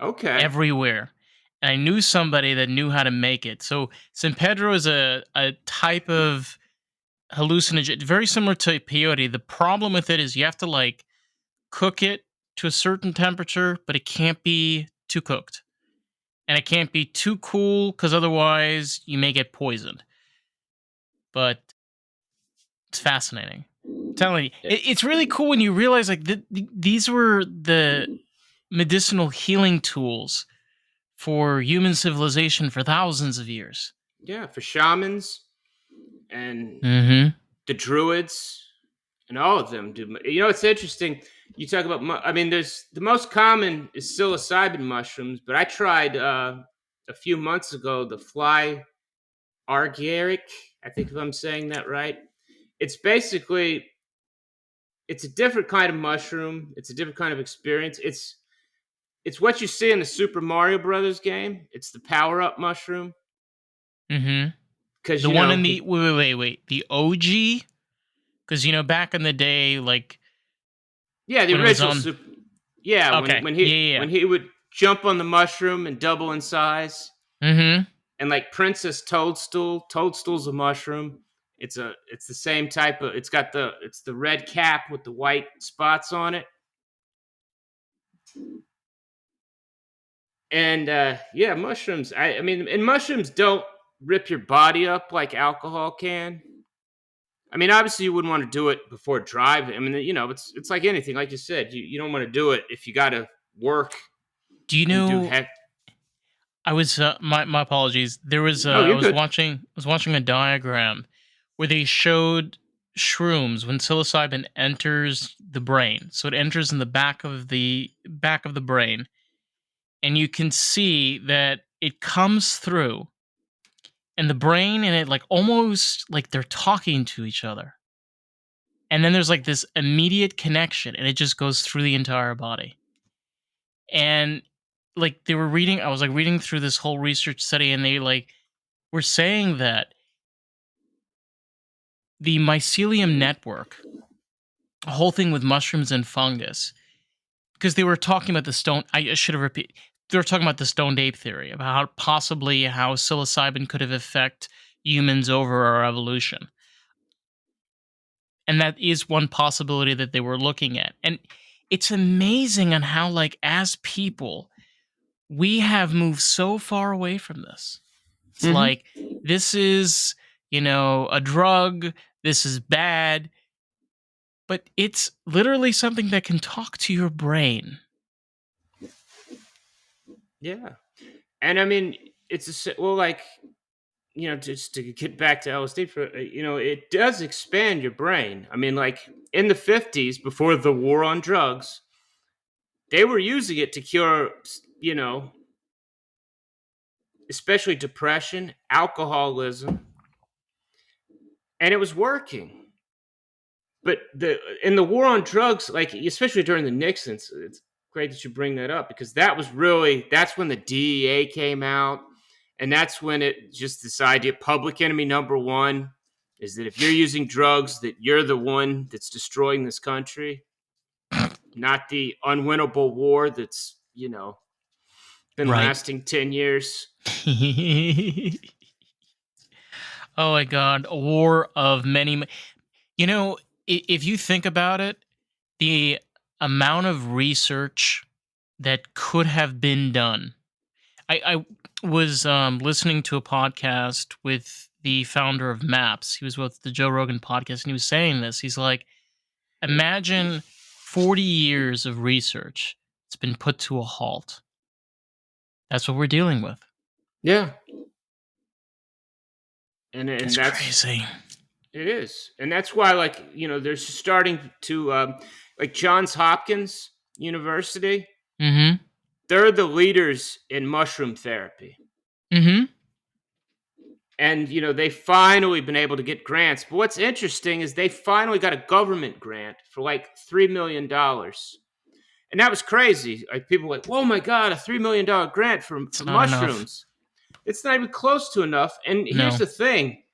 Speaker 1: Okay.
Speaker 2: everywhere. And I knew somebody that knew how to make it. So San Pedro is a type of hallucinogen, very similar to peyote. The problem with it is you have to like cook it to a certain temperature, but it can't be too cooked. And it can't be too cool because otherwise you may get poisoned. But it's fascinating. I'm telling you, it's really cool when you realize like these were the medicinal healing tools for human civilization for thousands of years.
Speaker 1: Yeah, for shamans and
Speaker 2: Mm-hmm.
Speaker 1: the druids and all of them do. You know, it's interesting. You talk about. I mean, there's the most common is psilocybin mushrooms, but I tried a few months ago the fly argyric. I think if I'm saying that right, it's basically it's a different kind of mushroom. It's a different kind of experience. It's what you see in the Super Mario Brothers game. It's the power up mushroom
Speaker 2: Mm-hmm.
Speaker 1: because
Speaker 2: The
Speaker 1: you
Speaker 2: one
Speaker 1: know
Speaker 2: in the
Speaker 1: he
Speaker 2: wait. The OG, because you know back in the day, like
Speaker 1: yeah the
Speaker 2: when it was
Speaker 1: original
Speaker 2: on.
Speaker 1: Super yeah
Speaker 2: Okay. Yeah.
Speaker 1: when he would jump on the mushroom and double in size
Speaker 2: Mm-hmm.
Speaker 1: and like Princess Toadstool's a mushroom. It's the same type of it's the red cap with the white spots on it. And yeah, mushrooms. I mean, and mushrooms don't rip your body up like alcohol can. I mean, obviously, you wouldn't want to do it before driving. I mean, you know, it's like anything. Like you said, you don't want to do it if you got to work
Speaker 2: Do you
Speaker 1: and do
Speaker 2: know?
Speaker 1: heck.
Speaker 2: I was my apologies. There was
Speaker 1: Oh,
Speaker 2: I
Speaker 1: you're
Speaker 2: was
Speaker 1: good.
Speaker 2: watching a diagram where they showed shrooms when psilocybin enters the brain. So it enters in the back of the brain, and you can see that it comes through, and the brain and it like almost like they're talking to each other. And then there's like this immediate connection, and it just goes through the entire body. And like they were reading, I was like reading through this whole research study, and they like were saying that the mycelium network, a whole thing with mushrooms and fungus, because they were talking about the stone. I should have repeated. They were talking about the stoned ape theory about how possibly how psilocybin could have affected humans over our evolution, and that is one possibility that they were looking at. And it's amazing on how, like, as people, we have moved so far away from this. It's
Speaker 1: Hmm.
Speaker 2: like this is, a drug. This is bad. But it's literally something that can talk to your brain.
Speaker 1: Yeah, and I mean, well, like you know, just to get back to LSD for you know, it does expand your brain. I mean, like in the '50s, before the war on drugs, they were using it to cure, you know, especially depression, alcoholism, and it was working. But the in the war on drugs, like especially during the Nixons, it's great that you bring that up because that's when the DEA came out, and that's when it just this idea public enemy number one is that if you're using drugs, that you're the one that's destroying this country, not the unwinnable war that's been
Speaker 2: Right.
Speaker 1: lasting 10 years.
Speaker 2: Oh my god, a war of many. You know, if you think about it, the amount of research that could have been done. I was listening to a podcast with the founder of Maps. He was with the Joe Rogan podcast, and he was saying this. He's like, imagine 40 years of research. It's been put to a halt. That's what we're dealing with.
Speaker 1: Yeah, and
Speaker 2: It's
Speaker 1: that's
Speaker 2: crazy.
Speaker 1: it is, and that's why, like, they're starting to like Johns Hopkins University.
Speaker 2: Mhm.
Speaker 1: They're the leaders in mushroom therapy.
Speaker 2: Mhm.
Speaker 1: And they finally been able to get grants. But what's interesting is they finally got a government grant for like $3 million. And that was crazy. Like, people were like, "Whoa, my God, a $3 million grant for
Speaker 2: It's not enough.
Speaker 1: mushrooms." It's not even close to enough. And here's
Speaker 2: No.
Speaker 1: the thing: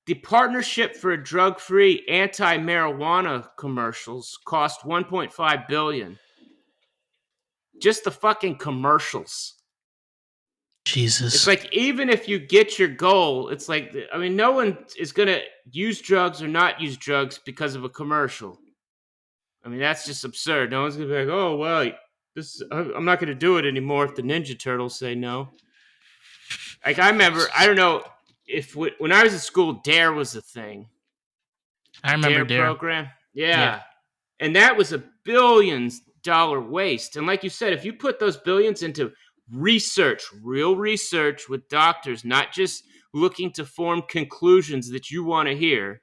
Speaker 1: the Partnership for Drug-Free Anti-Marijuana Commercials cost 1.5 billion. Just the fucking commercials. It's
Speaker 2: Jesus.
Speaker 1: like, even if you get your goal, it's like, I mean, no one is gonna use drugs or not use drugs because of a commercial. I mean, that's just absurd. No one's gonna be like, "Oh well, I'm not gonna do it anymore if the Ninja Turtles say no." Like, I remember, I don't know if when I was in school, Dare was a thing.
Speaker 2: I remember
Speaker 1: Dare
Speaker 2: Dare.
Speaker 1: program,
Speaker 2: Yeah.
Speaker 1: yeah, and that was a billions-dollar waste. And like you said, if you put those billions into research, real research with doctors, not just looking to form conclusions that you want to hear.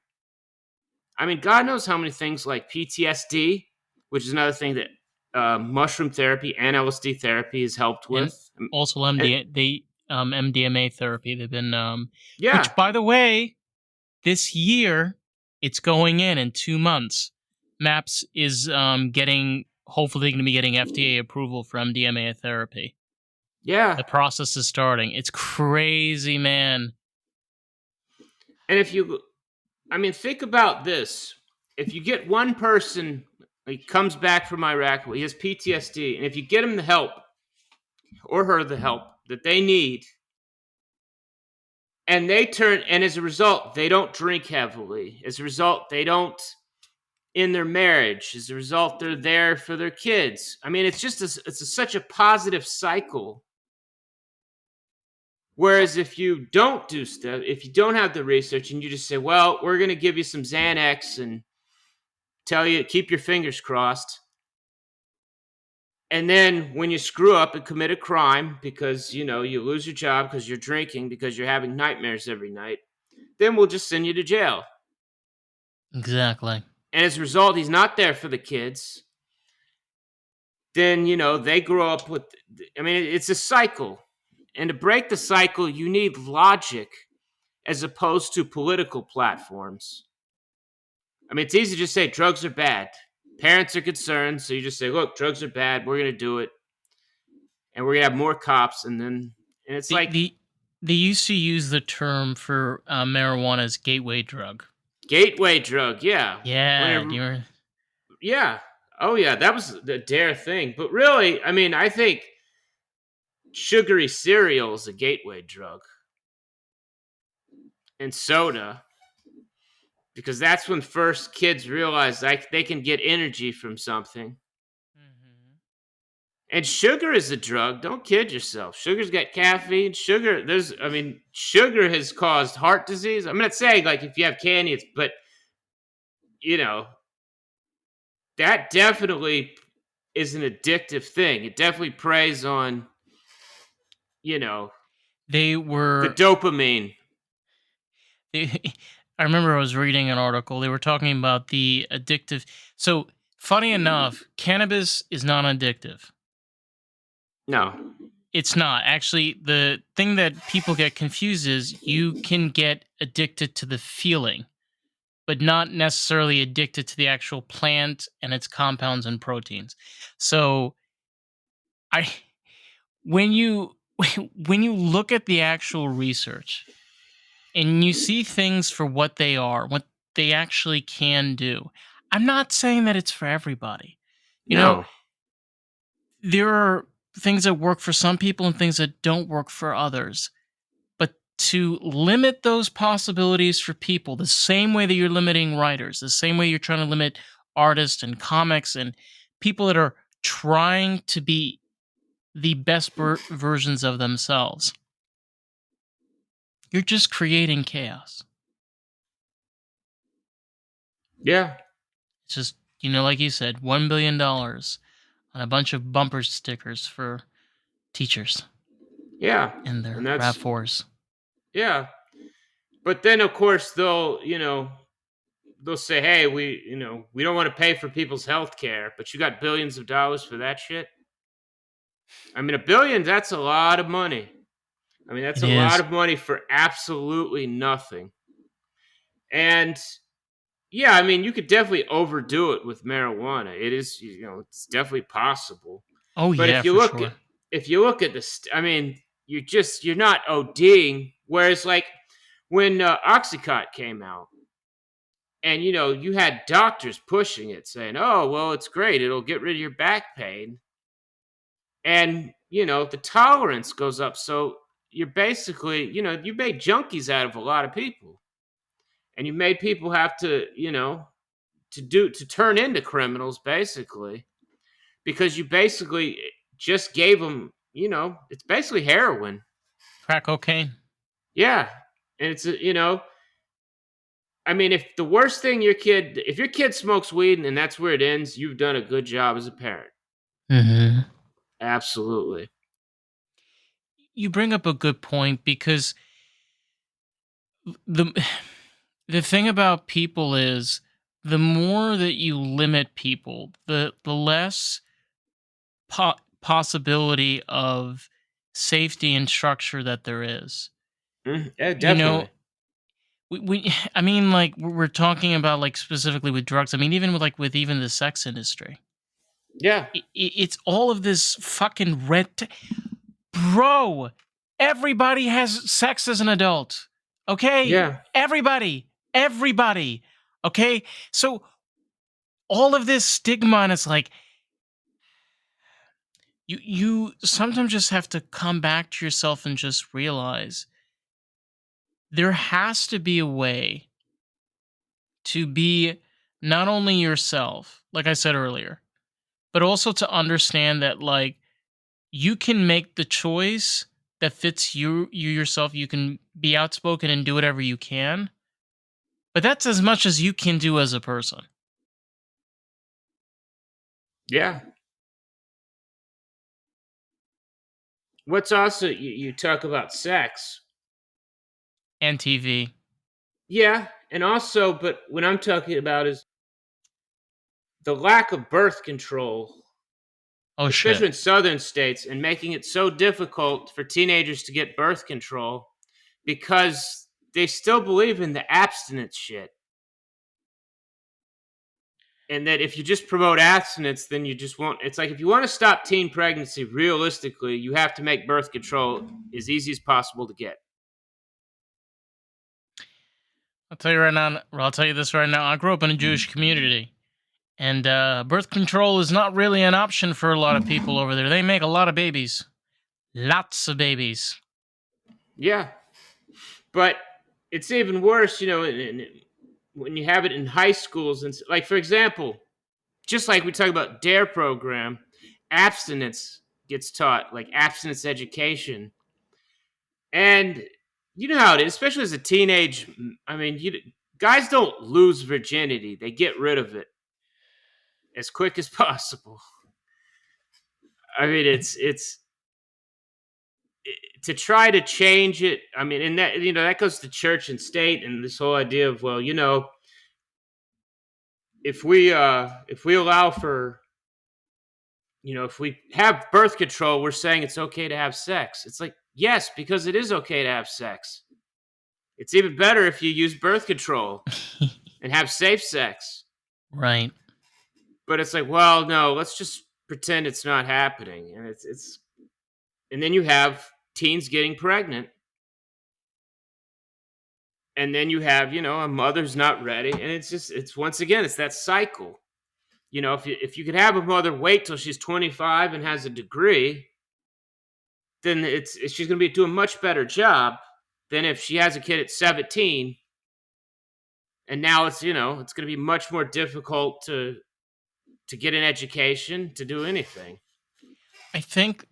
Speaker 1: I mean, God knows how many things like PTSD, which is another thing that mushroom therapy and LSD therapy has helped
Speaker 2: And
Speaker 1: with.
Speaker 2: also
Speaker 1: And
Speaker 2: MDMA therapy. They've been
Speaker 1: yeah,
Speaker 2: which, by the way, this year it's going in 2 months. MAPS is getting hopefully going to be getting FDA approval for MDMA therapy.
Speaker 1: yeah.
Speaker 2: The process is starting. It's crazy, man.
Speaker 1: And if you, I mean, think about this: if you get one person, he comes back from Iraq, he has PTSD, and if you get him the help or her the help that they need, and as a result, they don't drink heavily. As a result, they don't in their marriage. As a result, they're there for their kids. I mean, it's just such a positive cycle. Whereas if you don't do stuff, if you don't have the research and you just say, "Well, we're going to give you some Xanax and tell you keep your fingers crossed," and then when you screw up and commit a crime because you lose your job because you're drinking because you're having nightmares every night, then we'll just send you to jail.
Speaker 2: Exactly.
Speaker 1: And as a result, he's not there for the kids. Then they grow up with. I mean, it's a cycle, and to break the cycle, you need logic as opposed to political platforms. I mean, it's easy to just say drugs are bad. Parents are concerned, so you just say, "Look, drugs are bad. We're going to do it, and we're going to have more cops." And it's
Speaker 2: The
Speaker 1: like
Speaker 2: the they used to use the term for marijuana as gateway drug.
Speaker 1: gateway drug, yeah.
Speaker 2: Yeah, do
Speaker 1: Whenever,
Speaker 2: you remember?
Speaker 1: yeah, oh yeah, that was the dare thing. But really, I mean, I think sugary cereal is a gateway drug, and soda, because that's when first kids realize like they can get energy from something.
Speaker 2: Mhm.
Speaker 1: And sugar is a drug. Don't kid yourself. Sugar's got caffeine. I mean, sugar has caused heart disease. I'm not saying like if you have candy, but you know, that definitely is an addictive thing. It definitely preys on, you know,
Speaker 2: They
Speaker 1: the
Speaker 2: were
Speaker 1: dopamine.
Speaker 2: they, I remember I was reading an article. They were talking about the addictive. So, funny enough, cannabis is not addictive.
Speaker 1: No,
Speaker 2: It's not. Actually, the thing that people get confused is you can get addicted to the feeling, but not necessarily addicted to the actual plant and its compounds and proteins. So, I when you when you look at the actual research and you see things for what they are, what they actually can do. I'm not saying that it's for everybody. You know,
Speaker 1: no.
Speaker 2: there are things that work for some people and things that don't work for others. But to limit those possibilities for people, the same way that you're limiting writers, the same way you're trying to limit artists and comics and people that are trying to be the best versions of themselves, you're just creating chaos.
Speaker 1: Yeah,
Speaker 2: It's just, like you said, $1 billion on a bunch of bumper stickers for Teachers
Speaker 1: Yeah,
Speaker 2: and
Speaker 1: and
Speaker 2: their
Speaker 1: that's
Speaker 2: RAV4s.
Speaker 1: yeah. But then of course they'll say, "Hey, we don't want to pay for people's health care, but you got billions of dollars for that shit." I mean, a billion, that's a lot of money. I mean, that's
Speaker 2: It
Speaker 1: a lot
Speaker 2: is.
Speaker 1: of money for absolutely nothing. And yeah, I mean, you could definitely overdo it with marijuana. It is, it's definitely possible.
Speaker 2: Oh,
Speaker 1: But
Speaker 2: yeah, for sure.
Speaker 1: if you look at this, I mean, you're not ODing. Whereas, like when Oxycontin came out, and you had doctors pushing it, saying, "Oh, well, it's great. It'll get rid of your back pain," and the tolerance goes up. So you're basically, you made junkies out of a lot of people, and you made people have to, to turn into criminals basically because you basically just gave them, it's basically heroin.
Speaker 2: Crack cocaine.
Speaker 1: Yeah, and I mean, if your kid smokes weed and that's where it ends, you've done a good job as a parent.
Speaker 2: Hmm.
Speaker 1: Absolutely.
Speaker 2: You bring up a good point because the the thing about people is the more that you limit people, the less possibility of safety and structure that there is.
Speaker 1: Yeah,
Speaker 2: You know,
Speaker 1: definitely.
Speaker 2: I mean, like we're talking about like specifically with drugs. I mean, even with like with even the sex industry,
Speaker 1: Yeah,
Speaker 2: it's all of this fucking red. Bro, everybody has sex as an adult. Okay?
Speaker 1: yeah,
Speaker 2: Everybody. Okay? So all of this stigma and it's like you sometimes just have to come back to yourself and just realize there has to be a way to be not only yourself, like I said earlier, but also to understand that like you can make the choice that fits you yourself. You can be outspoken and do whatever you can. But that's as much as you can do as a person.
Speaker 1: yeah. What's also you talk about sex.
Speaker 2: And TV.
Speaker 1: Yeah, and also, but what I'm talking about is the lack of birth control,
Speaker 2: Oh shit.
Speaker 1: especially in southern states, and making it so difficult for teenagers to get birth control because they still believe in the abstinence shit. And that if you just promote abstinence, then you just won't. It's like if you want to stop teen pregnancy, realistically, you have to make birth control as easy as possible to get.
Speaker 2: I'll tell you right now. Well, I'll tell you this right now. I grew up in a Jewish community, and birth control is not really an option for a lot of people over there. They make a lot of babies, lots of babies.
Speaker 1: Yeah, but it's even worse, when you have it in high schools and like for example, just like we talk about dare program, abstinence gets taught, like abstinence education. And you know how it is, especially as a teenage. I mean, guys don't lose virginity, they get rid of it as quick as possible. I mean, it's to try to change it. I mean, and that that goes to church and state and this whole idea of, well, if we allow for, if we have birth control, we're saying it's okay to have sex. It's like, yes, because it is okay to have sex. It's even better if you use birth control and have safe sex.
Speaker 2: Right.
Speaker 1: But it's like, well, no, let's just pretend it's not happening. And and then you have teens getting pregnant. And then you have, a mother's not ready. And it's once again, it's that cycle. If you could have a mother wait till she's 25 and has a degree, then she's going to be doing a much better job than if she has a kid at 17 and now it's going to be much more difficult to get an education, to do anything.
Speaker 2: I think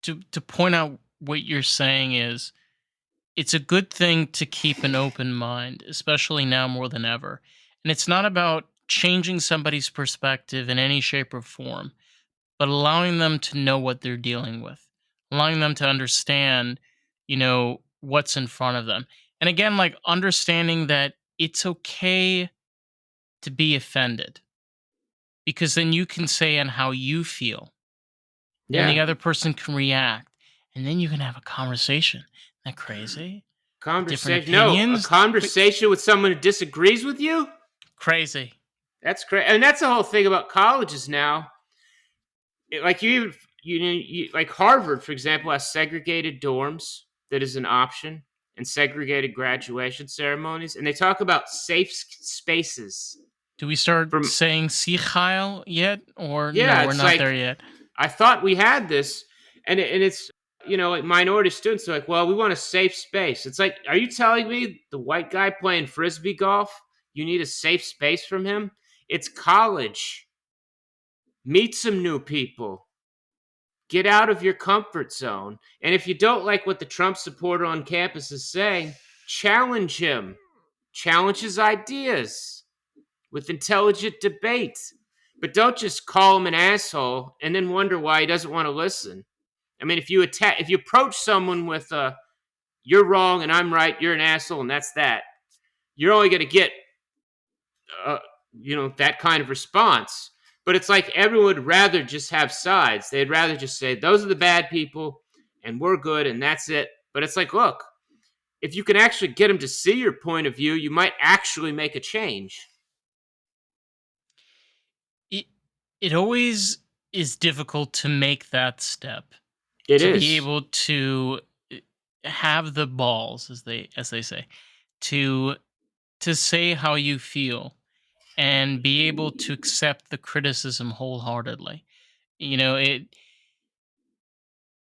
Speaker 2: to point out what you're saying is it's a good thing to keep an open mind, especially now more than ever. And it's not about changing somebody's perspective in any shape or form. but allowing them to know what they're dealing with, allowing them to understand, what's in front of them. And again, like understanding that it's okay to be offended because then you can say on how you feel and the
Speaker 1: Yeah.
Speaker 2: other person can react and then you can have a conversation. Isn't that crazy? The different
Speaker 1: Conversation. No, a
Speaker 2: opinions. But
Speaker 1: conversation with someone who disagrees with you?
Speaker 2: crazy.
Speaker 1: That's crazy. And that's the whole thing about colleges now. Like you even like Harvard, for example, has segregated dorms that is an option and segregated graduation ceremonies, and they talk about safe spaces.
Speaker 2: Do we start
Speaker 1: From
Speaker 2: saying Sichheil yet? Or no,
Speaker 1: yeah,
Speaker 2: we're
Speaker 1: it's
Speaker 2: not
Speaker 1: like
Speaker 2: there yet.
Speaker 1: I thought we had this, and it's like minority students are like, well, we want a safe space. It's like, are you telling me the white guy playing frisbee golf, you need a safe space from him? It's college. Meet some new people. Get out of your comfort zone. And if you don't like what the Trump supporter on campus is saying, challenge him. Challenge his ideas with intelligent debate. But don't just call him an asshole and then wonder why he doesn't want to listen. I mean, if you approach someone with "you're wrong and I'm right, you're an asshole," and that's that, you're only going to get uh, that kind of response. But it's like everyone would rather just have sides. They'd rather just say those are the bad people and we're good and that's it. But it's like, look, if you can actually get them to see your point of view, you might actually make a change.
Speaker 2: It it always is difficult to make that step,
Speaker 1: It
Speaker 2: to be
Speaker 1: is.
Speaker 2: able to have the balls, as they say, to say how you feel and be able to accept the criticism wholeheartedly. It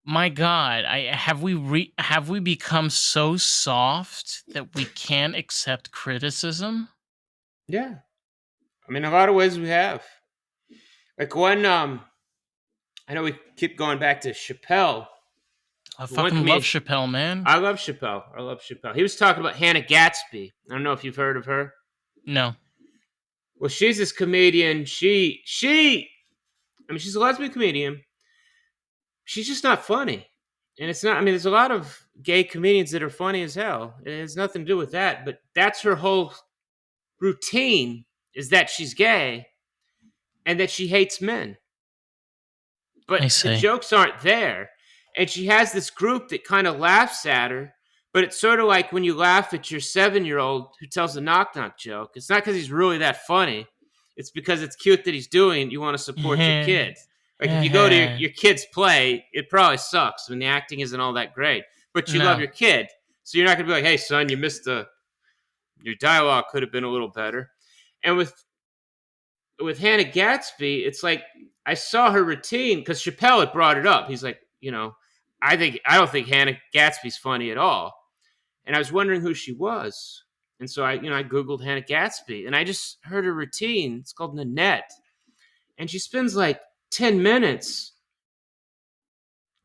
Speaker 2: My God, I have we become so soft that we can't accept criticism?
Speaker 1: Yeah. I mean, a lot of ways we have. Like one, I know we keep going back to Chappelle.
Speaker 2: I
Speaker 1: One
Speaker 2: fucking love
Speaker 1: comedian,
Speaker 2: Chappelle, man.
Speaker 1: I love Chappelle. I love Chappelle. He was talking about Hannah Gatsby. I don't know if you've heard of her.
Speaker 2: No.
Speaker 1: Well, she's this comedian. I mean, she's a lesbian comedian. She's just not funny. And it's not, I mean, there's a lot of gay comedians that are funny as hell. It has nothing to do with that. But that's her whole routine is that she's gay and that she hates men. But
Speaker 2: I
Speaker 1: the
Speaker 2: see.
Speaker 1: jokes aren't there. And she has this group that kind of laughs at her, but it's sort of like when you laugh at your 7-year-old who tells a knock knock joke. It's not because he's really that funny, it's because it's cute that he's doing it. You want to support your kid. Like if you go to your kid's play, it probably sucks when the acting isn't all that great, but you love
Speaker 2: No.
Speaker 1: your kid. So you're not going to be like, hey, son, you missed your dialogue could have been a little better. And with Hannah Gatsby, it's like I saw her routine because Chappelle had brought it up. He's like, I don't think Hannah Gatsby's funny at all, and I was wondering who she was, and so I googled Hannah Gatsby, and I just heard her routine. It's called Nanette, and she spends like 10 minutes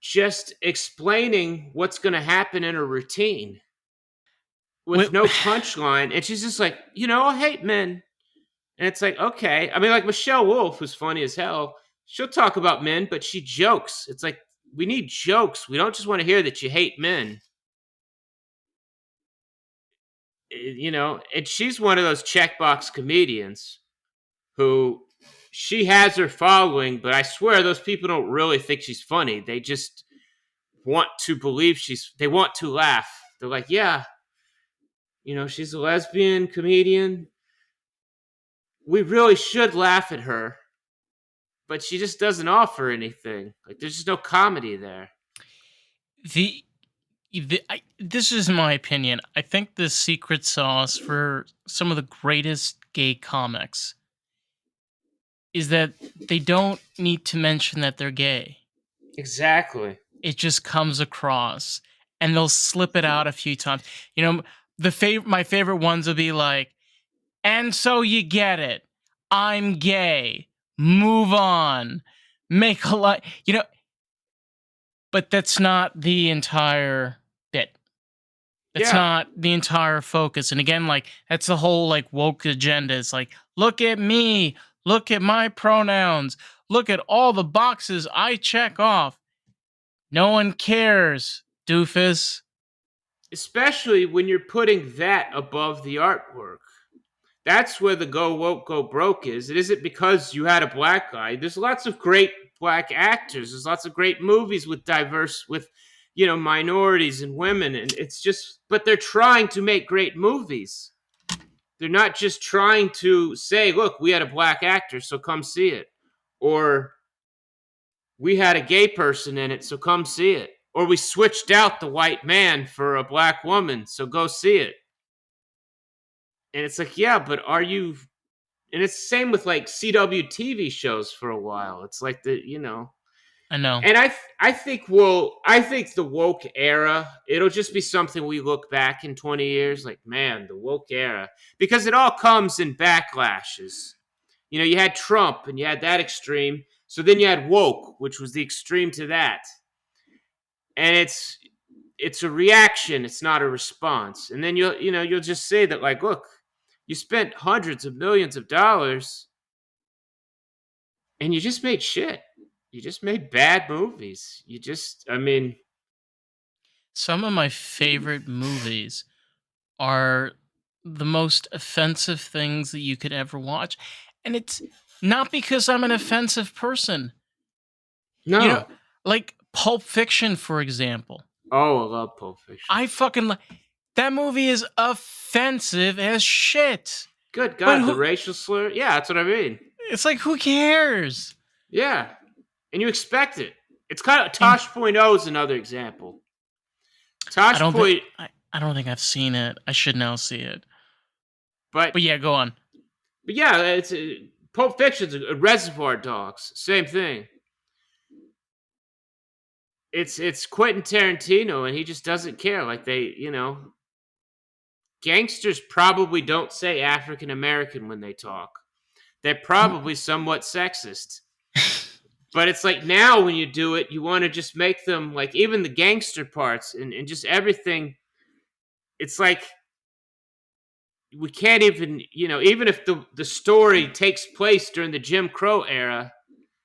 Speaker 1: just explaining what's going to happen in her routine
Speaker 2: Wait,
Speaker 1: with no punchline, and she's just like, I hate men. And it's like, okay. I mean, like Michelle Wolf, who's funny as hell, she'll talk about men, but she jokes. It's like, we need jokes. We don't just want to hear that you hate men. And she's one of those checkbox comedians who she has her following, but I swear those people don't really think she's funny. They just want to believe they want to laugh. They're like, yeah, she's a lesbian comedian. We really should laugh at her, but she just doesn't offer anything. Like there's just no comedy there.
Speaker 2: the this is my opinion. I think the secret sauce for some of the greatest gay comics is that they don't need to mention that they're gay.
Speaker 1: Exactly.
Speaker 2: It just comes across, and they'll slip it out a few times. My favorite ones will be like, "And so you get it. I'm gay. Move on. Make a lot." But that's not the entire bit. That's
Speaker 1: Yeah.
Speaker 2: not the entire focus. And again, like that's the whole like woke agenda. It's like, look at me, look at my pronouns, Look at all the boxes I check off. No one cares, doofus.
Speaker 1: Especially when you're putting that above the artwork. That's where the go woke, go broke is. It isn't because you had a black guy. There's lots of great black actors. There's lots of great movies with diverse, with, minorities and women. And it's just, but they're trying to make great movies. They're not just trying to say, look, we had a black actor, so come see it. Or we had a gay person in it, so come see it. Or we switched out the white man for a black woman, so go see it. And it's like, yeah, but are you? And it's the same with like CW TV shows for a while. It's like
Speaker 2: I know.
Speaker 1: and I think the woke era, it'll just be something we look back in 20 years, like, man, the woke era, because it all comes in backlashes. You had Trump and you had that extreme. So then you had woke, which was the extreme to that. And it's a reaction, it's not a response. And then you'll just say that, like, look, you spent hundreds of millions of dollars and you just made shit. You just made bad movies. I mean,
Speaker 2: Some of my favorite movies are the most offensive things that you could ever watch. And it's not because I'm an offensive person. You know,
Speaker 1: no.
Speaker 2: like Pulp Fiction, for example.
Speaker 1: Oh, I love Pulp Fiction.
Speaker 2: I fucking that movie is offensive as shit.
Speaker 1: Good
Speaker 2: But
Speaker 1: God, the racial slur. Yeah, that's what I mean.
Speaker 2: it's like, who cares?
Speaker 1: Yeah, and you expect it. It's kind of
Speaker 2: And
Speaker 1: Tosh Point oh is another example. Tosh
Speaker 2: I don't think
Speaker 1: Point,
Speaker 2: I don't think I've seen it. I should now see it.
Speaker 1: but
Speaker 2: But yeah, go on.
Speaker 1: but yeah, Pulp Fiction's a Reservoir Dogs. Same thing. It's Quentin Tarantino, and he just doesn't care. Like gangsters probably don't say African American when they talk. They're probably somewhat sexist. But it's like now when you do it, you want to just make them like even the gangster parts and just everything. It's like we can't even, even if the story takes place during the Jim Crow era,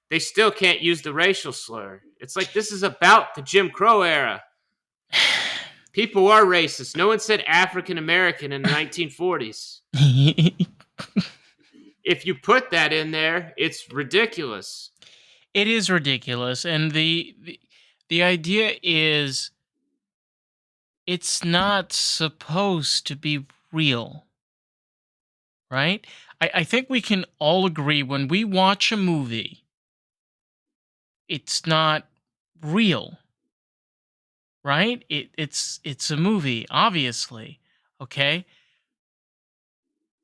Speaker 1: they still can't use the racial slur. It's like this is about the Jim Crow era. People are racist. No one said African American in the 1940s. If you put that in there, it's ridiculous.
Speaker 2: It is ridiculous, and the idea is it's not supposed to be real, right? I think we can all agree when we watch a movie, it's not real, right? It's a movie, obviously. Okay.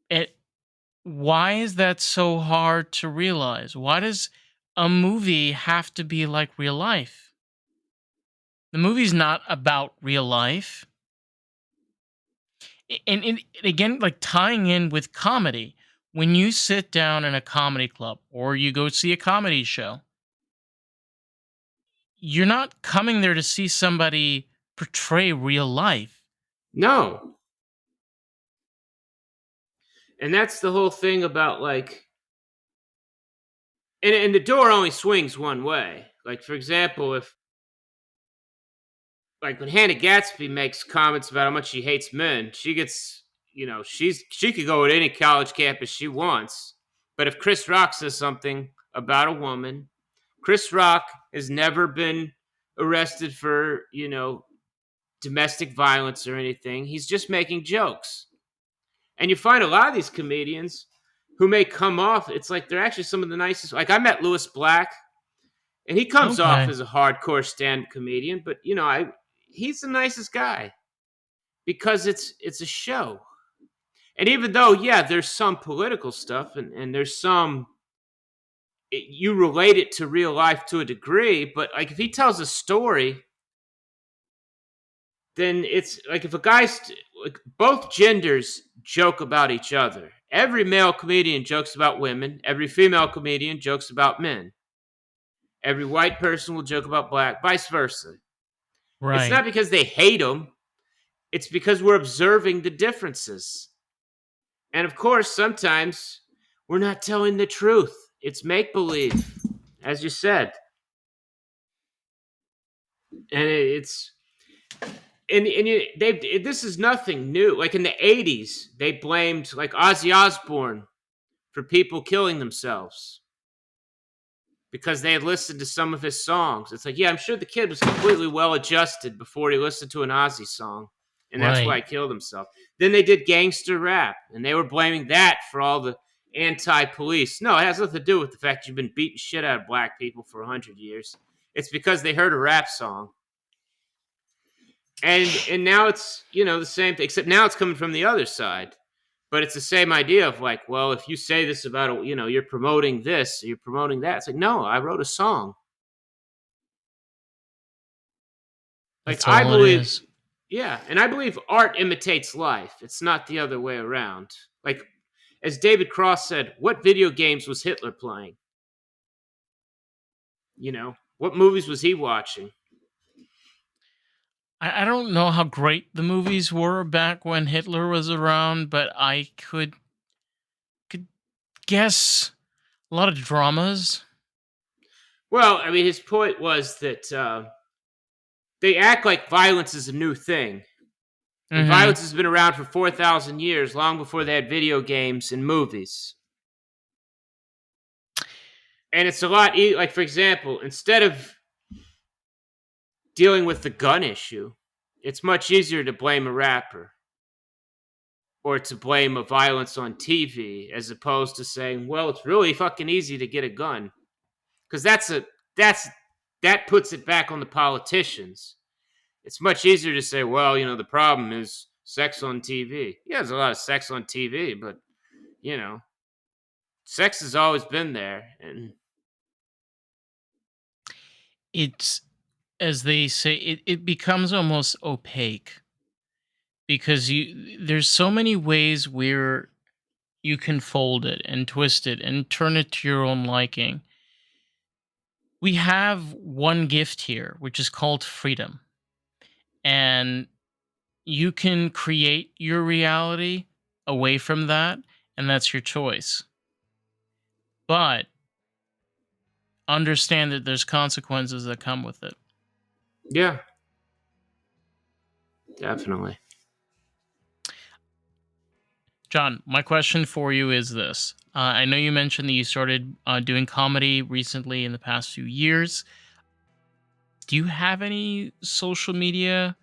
Speaker 2: It Why is that so hard to realize? Why does a movie have to be like real life? The movie's not about real life. And again, like tying in with comedy, when you sit down in a comedy club or you go see a comedy show, you're not coming there to see somebody portray real life.
Speaker 1: No. And that's the whole thing about like and the door only swings one way. Like for example, if like when Hannah Gatsby makes comments about how much she hates men, she gets, she could go at any college campus she wants. But if Chris Rock says something about a woman, Chris Rock has never been arrested for, domestic violence or anything. He's just making jokes. And you find a lot of these comedians who may come off, it's like they're actually some of the nicest. Like I met Lewis Black, and he comes off
Speaker 2: Okay.
Speaker 1: as a hardcore stand comedian, but he's the nicest guy because it's a show. And even though, yeah, there's some political stuff and there's some you relate it to real life to a degree, but like if he tells a story, then it's like if a guy's like both genders joke about each other. Every male comedian jokes about women. Every female comedian jokes about men. Every white person will joke about black, vice versa. It's
Speaker 2: Right.
Speaker 1: not because they hate them. It's because we're observing the differences. And of course, sometimes we're not telling the truth. It's make believe. as you said, and it's this is nothing new. Like in the '80s, they blamed like Ozzy Osbourne for people killing themselves because they had listened to some of his songs. It's like, yeah, I'm sure the kid was completely well adjusted before he listened to an Ozzy song, and that's why
Speaker 2: Right.
Speaker 1: he killed himself. Then they did gangster rap, and they were blaming that for all the anti-police. No, it has nothing to do with the fact you've been beating shit out of black people for 100 years. It's because they heard a rap song. And now it's, the same thing, except now it's coming from the other side. But it's the same idea of like, well, if you say this about, you're promoting this, you're promoting that. It's like, no, I wrote a song. Like,
Speaker 2: That's
Speaker 1: I
Speaker 2: all it
Speaker 1: believe,
Speaker 2: is.
Speaker 1: yeah, and I believe art imitates life. It's not the other way around. Like, as David Cross said, what video games was Hitler playing? What movies was he watching?
Speaker 2: I don't know how great the movies were back when Hitler was around, but I could guess a lot of dramas.
Speaker 1: Well, I mean, his point was that they act like violence is a new thing. And
Speaker 2: Mm-hmm.
Speaker 1: violence has been around for 4,000 years, long before they had video games and movies. And it's a lot, like, for example, instead of dealing with the gun issue, it's much easier to blame a rapper or to blame a violence on TV as opposed to saying, well, it's really fucking easy to get a gun. Because that puts it back on the politicians. It's much easier to say, well, the problem is sex on TV. Yeah, there's a lot of sex on TV, but, you know, sex has always been there. And
Speaker 2: It's, as they say, it becomes almost opaque because there's so many ways where you can fold it and twist it and turn it to your own liking. We have one gift here, which is called freedom. And you can create your reality away from that, and that's your choice. But understand that there's consequences that come with it.
Speaker 1: yeah, definitely.
Speaker 2: John, my question for you is this. I know you mentioned that you started doing comedy recently in the past few years. Do you have any social media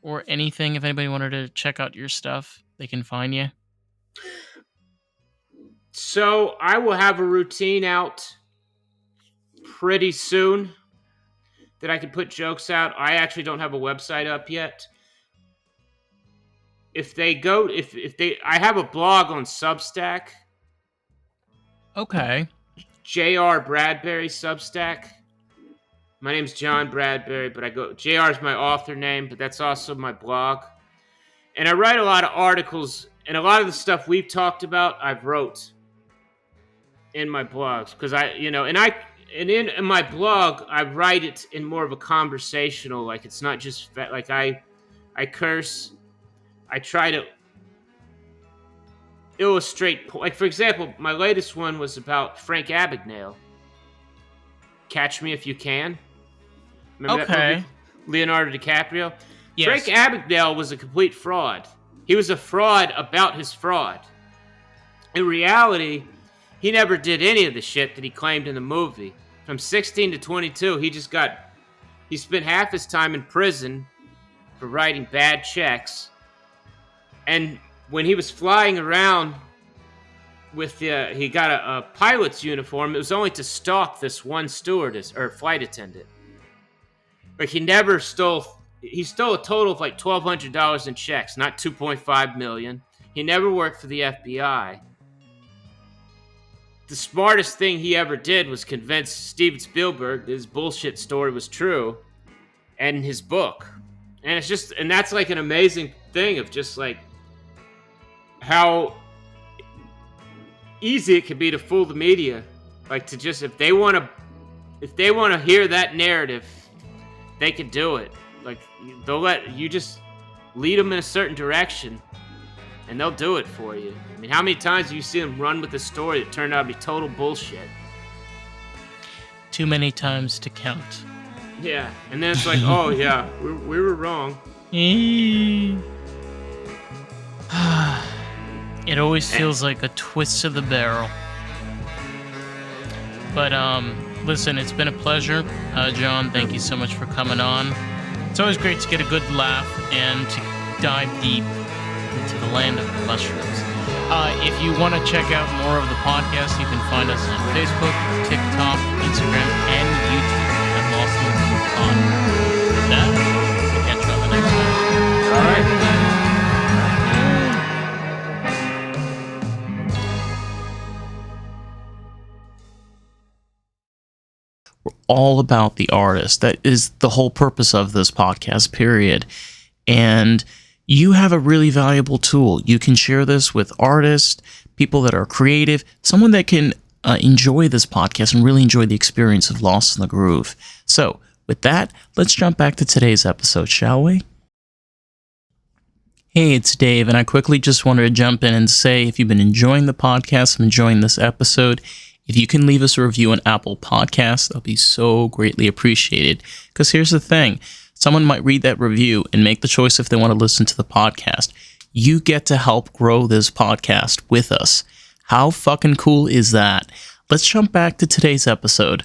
Speaker 2: or anything? If anybody wanted to check out your stuff, they can find you.
Speaker 1: So I will have a routine out pretty soon that I can put jokes out. I actually don't have a website up yet. If they go, if they, I have a blog on Substack,
Speaker 2: Okay.
Speaker 1: J.R. Bradbury Substack. My name's John Bradbury, but JR is my author name, but that's also my blog. And I write a lot of articles, and a lot of the stuff we've talked about, I've wrote in my blogs because in my blog, I write it in more of a conversational, like it's not just like I curse. I try to illustrate, like, for example, my latest one was about Frank Abagnale. Catch Me If You Can. Remember that movie?
Speaker 2: Okay.
Speaker 1: Leonardo DiCaprio? Frank
Speaker 2: Yes.
Speaker 1: Abagnale was a complete fraud. He was a fraud about his fraud. In reality, he never did any of the shit that he claimed in the movie. From 16 to 22, he spent half his time in prison for writing bad checks. And when he was flying around he got a pilot's uniform, it was only to stalk this one stewardess or flight attendant. Like, he stole a total of like $1,200 in checks, not $2.5 million. He never worked for the FBI. The smartest thing he ever did was convince Steven Spielberg that his bullshit story was true, and his book. And that's like an amazing thing of just like how easy it can be to fool the media. Like, to just, if they want to hear that narrative, they can do it. Like, they'll let you just lead them in a certain direction, and they'll do it for you. I mean, how many times have you seen them run with a story that turned out to be total bullshit?
Speaker 2: Too many times to count.
Speaker 1: Yeah, and then it's like, oh yeah, we were wrong.
Speaker 2: It always
Speaker 1: Eh,
Speaker 2: feels like a twist of the barrel. But listen, it's been a pleasure, John. Thank you so much for coming on. It's always great to get a good laugh and to dive deep into the land of the mushrooms. If you want to check out more of the podcast, you can find us on Facebook, TikTok, Instagram, and YouTube at Lost in the Groove Pod. With that, we'll catch you on the next time.
Speaker 1: All right.
Speaker 2: We're all about the artist. That is the whole purpose of this podcast, period. And you have a really valuable tool. You can share this with artists, people that are creative, someone that can enjoy this podcast and really enjoy the experience of Lost in the Groove. So, with that, let's jump back to today's episode, shall we? Hey, it's Dave, and I quickly just wanted to jump in and say if you've been enjoying the podcast, enjoying this episode, if you can leave us a review on Apple Podcasts, that'll be so greatly appreciated. Because here's the thing. Someone might read that review and make the choice if they want to listen to the podcast. You get to help grow this podcast with us. How fucking cool is that? Let's jump back to today's episode.